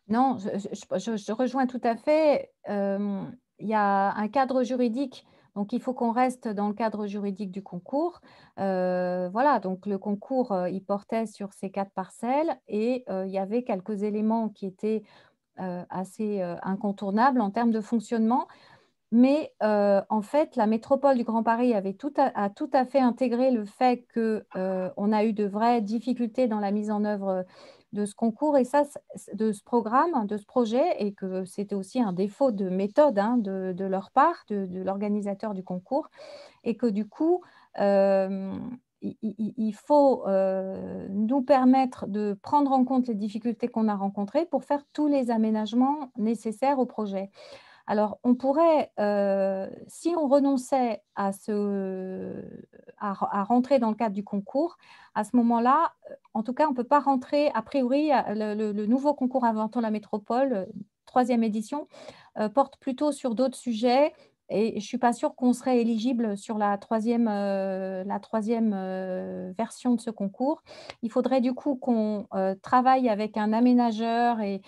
Non, je rejoins tout à fait. Il y a un cadre juridique, donc il faut qu'on reste dans le cadre juridique du concours. Voilà, donc le concours, il portait sur ces 4 parcelles et il y avait quelques éléments qui étaient assez incontournables en termes de fonctionnement. Mais en fait, la métropole du Grand Paris a tout à fait intégré le fait qu'on a eu de vraies difficultés dans la mise en œuvre de ce concours et ça, de ce programme, de ce projet, et que c'était aussi un défaut de méthode hein, de leur part, de l'organisateur du concours, et que du coup, il faut nous permettre de prendre en compte les difficultés qu'on a rencontrées pour faire tous les aménagements nécessaires au projet. Alors, on pourrait, si on renonçait à rentrer dans le cadre du concours, à ce moment-là, en tout cas, on ne peut pas rentrer, a priori, le nouveau concours Inventons la métropole, 3e édition, porte plutôt sur d'autres sujets et je ne suis pas sûre qu'on serait éligible sur la troisième version de ce concours. Il faudrait du coup qu'on travaille avec un aménageur et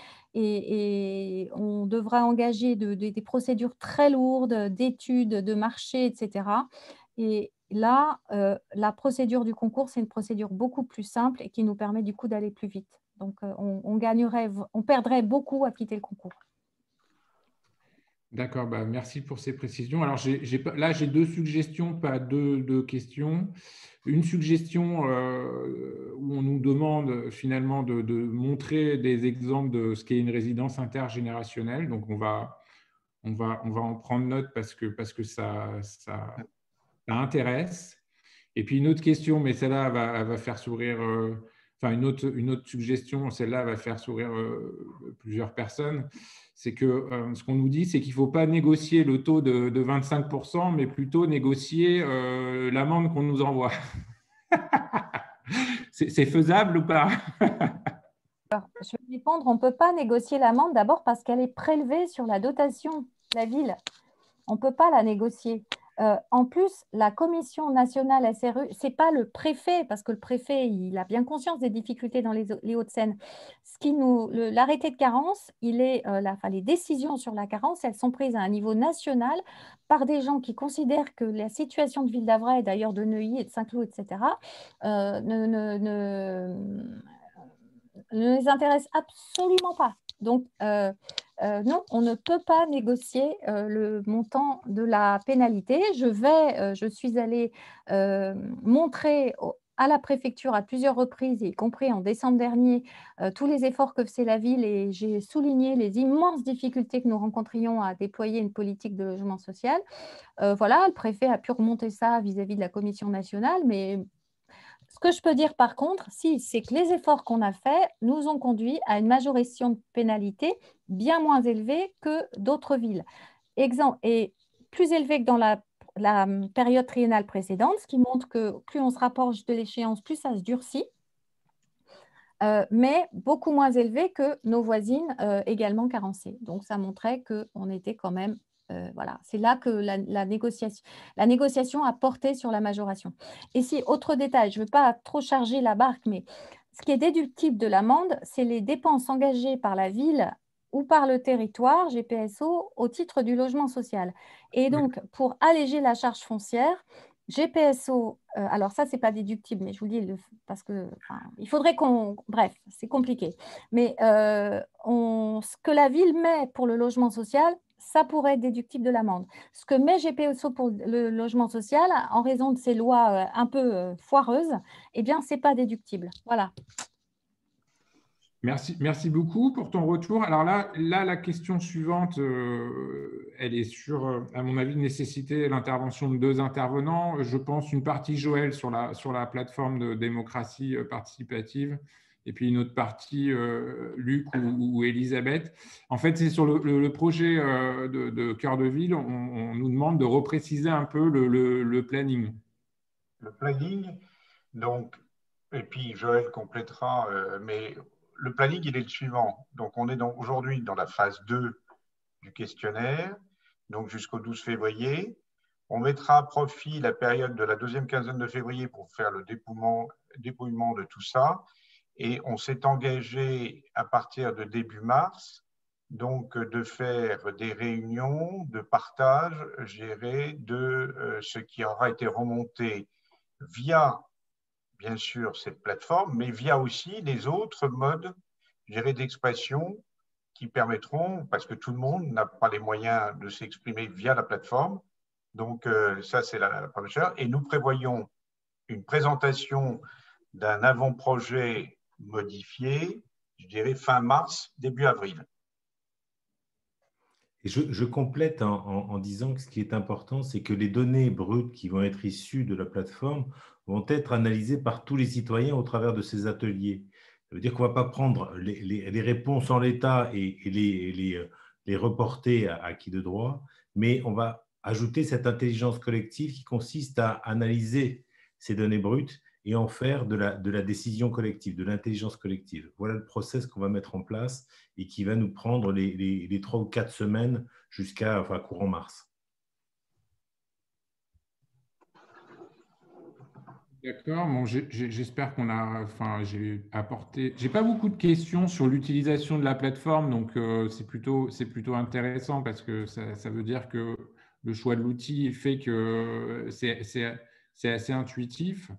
on devra engager des procédures très lourdes d'études, de marché, etc. Et là, la procédure du concours, c'est une procédure beaucoup plus simple et qui nous permet du coup d'aller plus vite. Donc, on perdrait beaucoup à quitter le concours. D'accord, bah merci pour ces précisions. Alors, là, j'ai 2 suggestions, pas deux questions. Une suggestion où on nous demande finalement de montrer des exemples de ce qu'est une résidence intergénérationnelle. Donc, on va en prendre note parce que ça intéresse. Et puis, une autre question, mais celle-là va faire sourire… Enfin, une autre suggestion, celle-là va faire sourire plusieurs personnes. C'est que ce qu'on nous dit, c'est qu'il ne faut pas négocier le taux de 25%, mais plutôt négocier l'amende qu'on nous envoie. C'est faisable ou pas? Alors, je vais répondre, on ne peut pas négocier l'amende d'abord parce qu'elle est prélevée sur la dotation de la ville. On ne peut pas la négocier. En plus, la commission nationale SRU, ce n'est pas le préfet, parce que le préfet, il a bien conscience des difficultés dans les Hauts-de-Seine. L'arrêté de carence, les décisions sur la carence, elles sont prises à un niveau national par des gens qui considèrent que la situation de Ville-d'Avray, d'ailleurs de Neuilly et de Saint-Cloud, etc., ne les intéresse absolument pas. Donc, non, on ne peut pas négocier le montant de la pénalité. Je suis allée montrer à la préfecture à plusieurs reprises, y compris en décembre dernier, tous les efforts que faisait la ville et j'ai souligné les immenses difficultés que nous rencontrions à déployer une politique de logement social. Voilà, le préfet a pu remonter ça vis-à-vis de la commission nationale, mais ce que je peux dire par contre, c'est que les efforts qu'on a faits nous ont conduit à une majoration de pénalité bien moins élevée que d'autres villes. Et plus élevée que dans la période triennale précédente, ce qui montre que plus on se rapproche de l'échéance, plus ça se durcit, mais beaucoup moins élevée que nos voisines également carencées. Donc, ça montrait qu'on était quand même… voilà, c'est là que la négociation a porté sur la majoration. Et si, autre détail, je ne veux pas trop charger la barque, mais ce qui est déductible de l'amende, c'est les dépenses engagées par la ville ou par le territoire, GPSO, au titre du logement social. Et donc, pour alléger la charge foncière, GPSO, alors ça, ce n'est pas déductible, mais je vous le dis, parce que il faudrait qu'on… Bref, c'est compliqué. Mais ce que la ville met pour le logement social, ça pourrait être déductible de l'amende. Ce que met GPSO pour le logement social, en raison de ces lois un peu foireuses, eh bien, ce n'est pas déductible. Voilà. Merci beaucoup pour ton retour. Alors là la question suivante, elle est sur, à mon avis, nécessiter l'intervention de 2 intervenants. Je pense une partie Joël sur la plateforme de démocratie participative et puis une autre partie Luc ou Elisabeth. En fait, c'est sur le projet de Cœur de Ville, on nous demande de repréciser un peu le planning. Le planning, donc, et puis Joël complétera, mais le planning, il est le suivant. Donc, on est aujourd'hui dans la phase 2 du questionnaire, donc jusqu'au 12 février. On mettra à profit la période de la 2e quinzaine de février pour faire le dépouillement de tout ça. Et on s'est engagé à partir de début mars, donc de faire des réunions de partage gérées de ce qui aura été remonté via bien sûr cette plateforme, mais via aussi les autres modes d'expression qui permettront, parce que tout le monde n'a pas les moyens de s'exprimer via la plateforme. Donc ça, c'est la première chose. Et nous prévoyons une présentation d'un avant-projet modifié, je dirais fin mars, début avril. Et je complète en disant que ce qui est important, c'est que les données brutes qui vont être issues de la plateforme vont être analysées par tous les citoyens au travers de ces ateliers. Ça veut dire qu'on ne va pas prendre les réponses en l'état et les reporter à qui de droit, mais on va ajouter cette intelligence collective qui consiste à analyser ces données brutes et en faire de la décision collective, de l'intelligence collective. Voilà le process qu'on va mettre en place et qui va nous prendre les 3 ou 4 semaines jusqu'à courant mars. D'accord, bon, j'espère qu'on a, j'ai apporté, j'ai pas beaucoup de questions sur l'utilisation de la plateforme, donc c'est plutôt intéressant parce que ça veut dire que le choix de l'outil fait que c'est assez intuitif.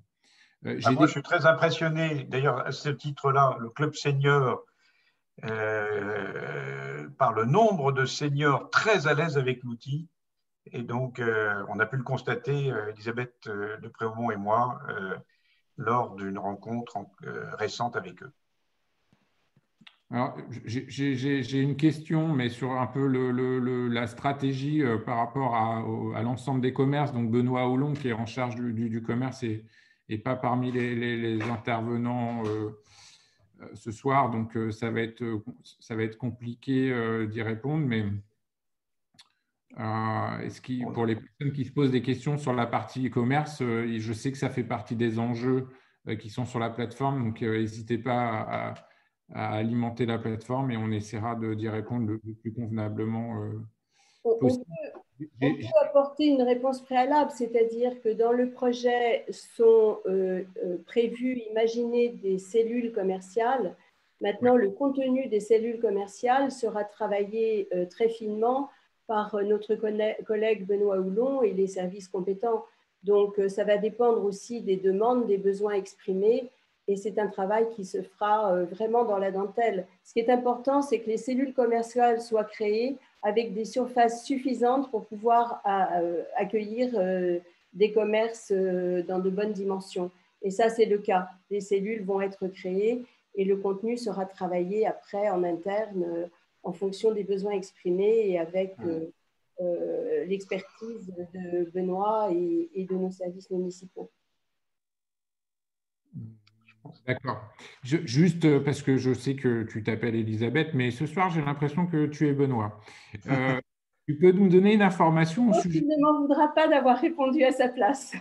Moi, je suis très impressionné, d'ailleurs, à ce titre-là, le Club Senior, par le nombre de seniors très à l'aise avec l'outil. Et donc, on a pu le constater, Elisabeth de Préaumont et moi, lors d'une rencontre récente avec eux. Alors, j'ai une question, mais sur un peu la stratégie par rapport à l'ensemble des commerces. Donc, Benoît Houlon, qui est en charge du commerce, et pas parmi les intervenants ce soir. Donc, ça va être compliqué d'y répondre. Mais pour les personnes qui se posent des questions sur la partie e-commerce, je sais que ça fait partie des enjeux qui sont sur la plateforme. Donc, n'hésitez pas à alimenter la plateforme et on essaiera d'y répondre le plus convenablement possible. On peut apporter une réponse préalable, c'est-à-dire que dans le projet sont prévues, imaginées des cellules commerciales. Maintenant, le contenu des cellules commerciales sera travaillé très finement par notre collègue Benoît Houlon et les services compétents. Donc, ça va dépendre aussi des demandes, des besoins exprimés. Et c'est un travail qui se fera vraiment dans la dentelle. Ce qui est important, c'est que les cellules commerciales soient créées avec des surfaces suffisantes pour pouvoir accueillir des commerces dans de bonnes dimensions. Et ça, c'est le cas. Les cellules vont être créées et le contenu sera travaillé après en interne en fonction des besoins exprimés et avec l'expertise de Benoît et de nos services municipaux. D'accord. Juste parce que je sais que tu t'appelles Elisabeth, mais ce soir, j'ai l'impression que tu es Benoît. Tu peux nous donner une information au sujet? Il ne m'en voudra pas d'avoir répondu à sa place.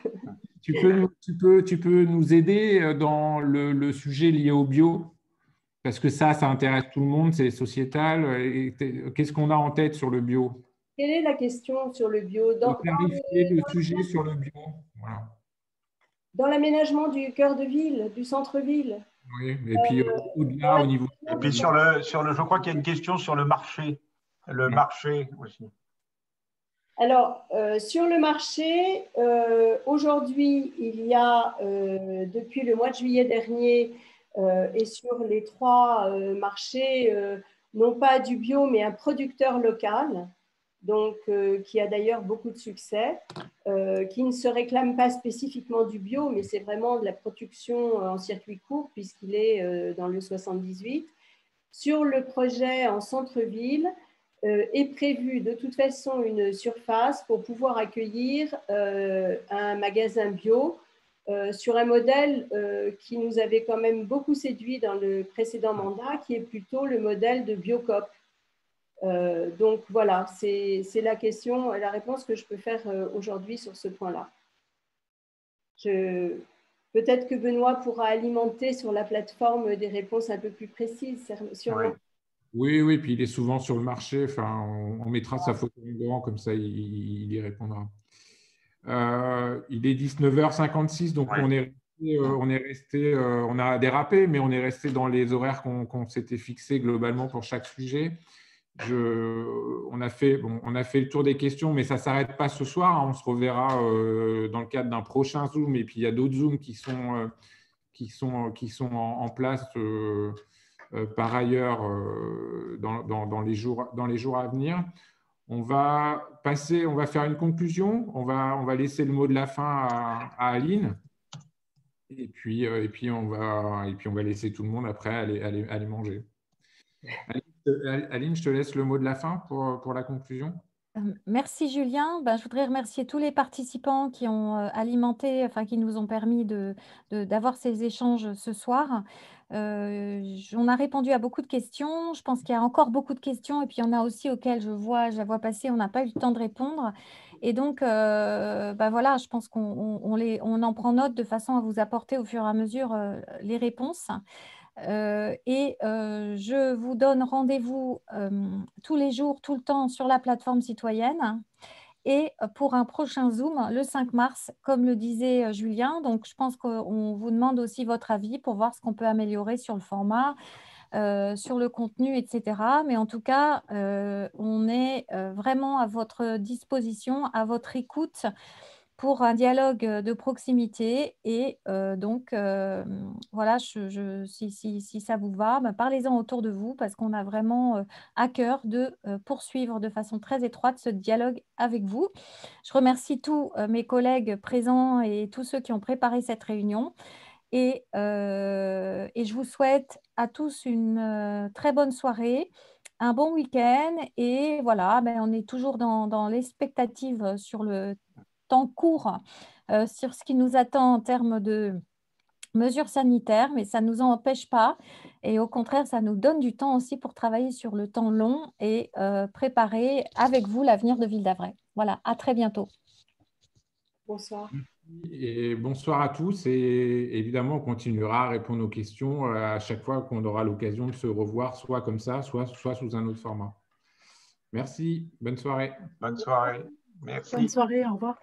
Tu peux nous aider dans le sujet lié au bio? Parce que ça intéresse tout le monde, c'est sociétal. Qu'est-ce qu'on a en tête sur le bio? Quelle est la question sur le bio? Clarifier le sujet sur le bio. Voilà. Dans l'aménagement du cœur de ville, du centre-ville. Oui, et puis au-delà, au niveau. Et puis je crois qu'il y a une question sur le marché. Le marché aussi. Alors, sur le marché, aujourd'hui, il y a, depuis le mois de juillet dernier, et sur les 3 marchés, non pas du bio, mais un producteur local, donc, qui a d'ailleurs beaucoup de succès, qui ne se réclame pas spécifiquement du bio, mais c'est vraiment de la production en circuit court, puisqu'il est dans le 78. Sur le projet en centre-ville, est prévue de toute façon une surface pour pouvoir accueillir un magasin bio sur un modèle qui nous avait quand même beaucoup séduit dans le précédent mandat, qui est plutôt le modèle de Biocoop. Donc voilà, c'est la question, la réponse que je peux faire aujourd'hui sur ce point-là. Peut-être que Benoît pourra alimenter sur la plateforme des réponses un peu plus précises. Oui, puis il est souvent sur le marché. Enfin, on mettra sa photo en grand, comme ça il y répondra. Il est 19h56, donc on a dérapé, mais on est resté dans les horaires qu'on s'était fixés globalement pour chaque sujet. On a fait le tour des questions, mais ça ne s'arrête pas ce soir. On se reverra dans le cadre d'un prochain Zoom. Et puis, il y a d'autres Zooms qui sont en place par ailleurs dans les jours à venir. On va faire une conclusion. On va laisser le mot de la fin à Aline. Et puis on va laisser tout le monde après aller manger. Aline, je te laisse le mot de la fin pour la conclusion. Merci Julien. Je voudrais remercier tous les participants qui ont alimenté, enfin qui nous ont permis d'avoir ces échanges ce soir. On a répondu à beaucoup de questions. Je pense qu'il y a encore beaucoup de questions et puis il y en a aussi auxquelles je la vois passer, on n'a pas eu le temps de répondre. Et donc, voilà, je pense qu'on en prend note de façon à vous apporter au fur et à mesure les réponses. Je vous donne rendez-vous tous les jours, tout le temps sur la plateforme citoyenne et pour un prochain Zoom le 5 mars, comme le disait Julien. Donc, je pense qu'on vous demande aussi votre avis pour voir ce qu'on peut améliorer sur le format, sur le contenu, etc. Mais en tout cas, on est vraiment à votre disposition, à votre écoute pour un dialogue de proximité. Et donc, voilà, si ça vous va, parlez-en autour de vous parce qu'on a vraiment à cœur de poursuivre de façon très étroite ce dialogue avec vous. Je remercie tous mes collègues présents et tous ceux qui ont préparé cette réunion. Et je vous souhaite à tous une très bonne soirée, un bon week-end. Et voilà, on est toujours dans l'expectative sur le temps court sur ce qui nous attend en termes de mesures sanitaires, mais ça ne nous en empêche pas. Et au contraire, ça nous donne du temps aussi pour travailler sur le temps long et préparer avec vous l'avenir de Ville d'Avray. Voilà, à très bientôt. Bonsoir. Et bonsoir à tous. Et évidemment, on continuera à répondre aux questions à chaque fois qu'on aura l'occasion de se revoir, soit comme ça, soit sous un autre format. Merci. Bonne soirée. Bonne soirée. Merci. Bonne soirée. Au revoir.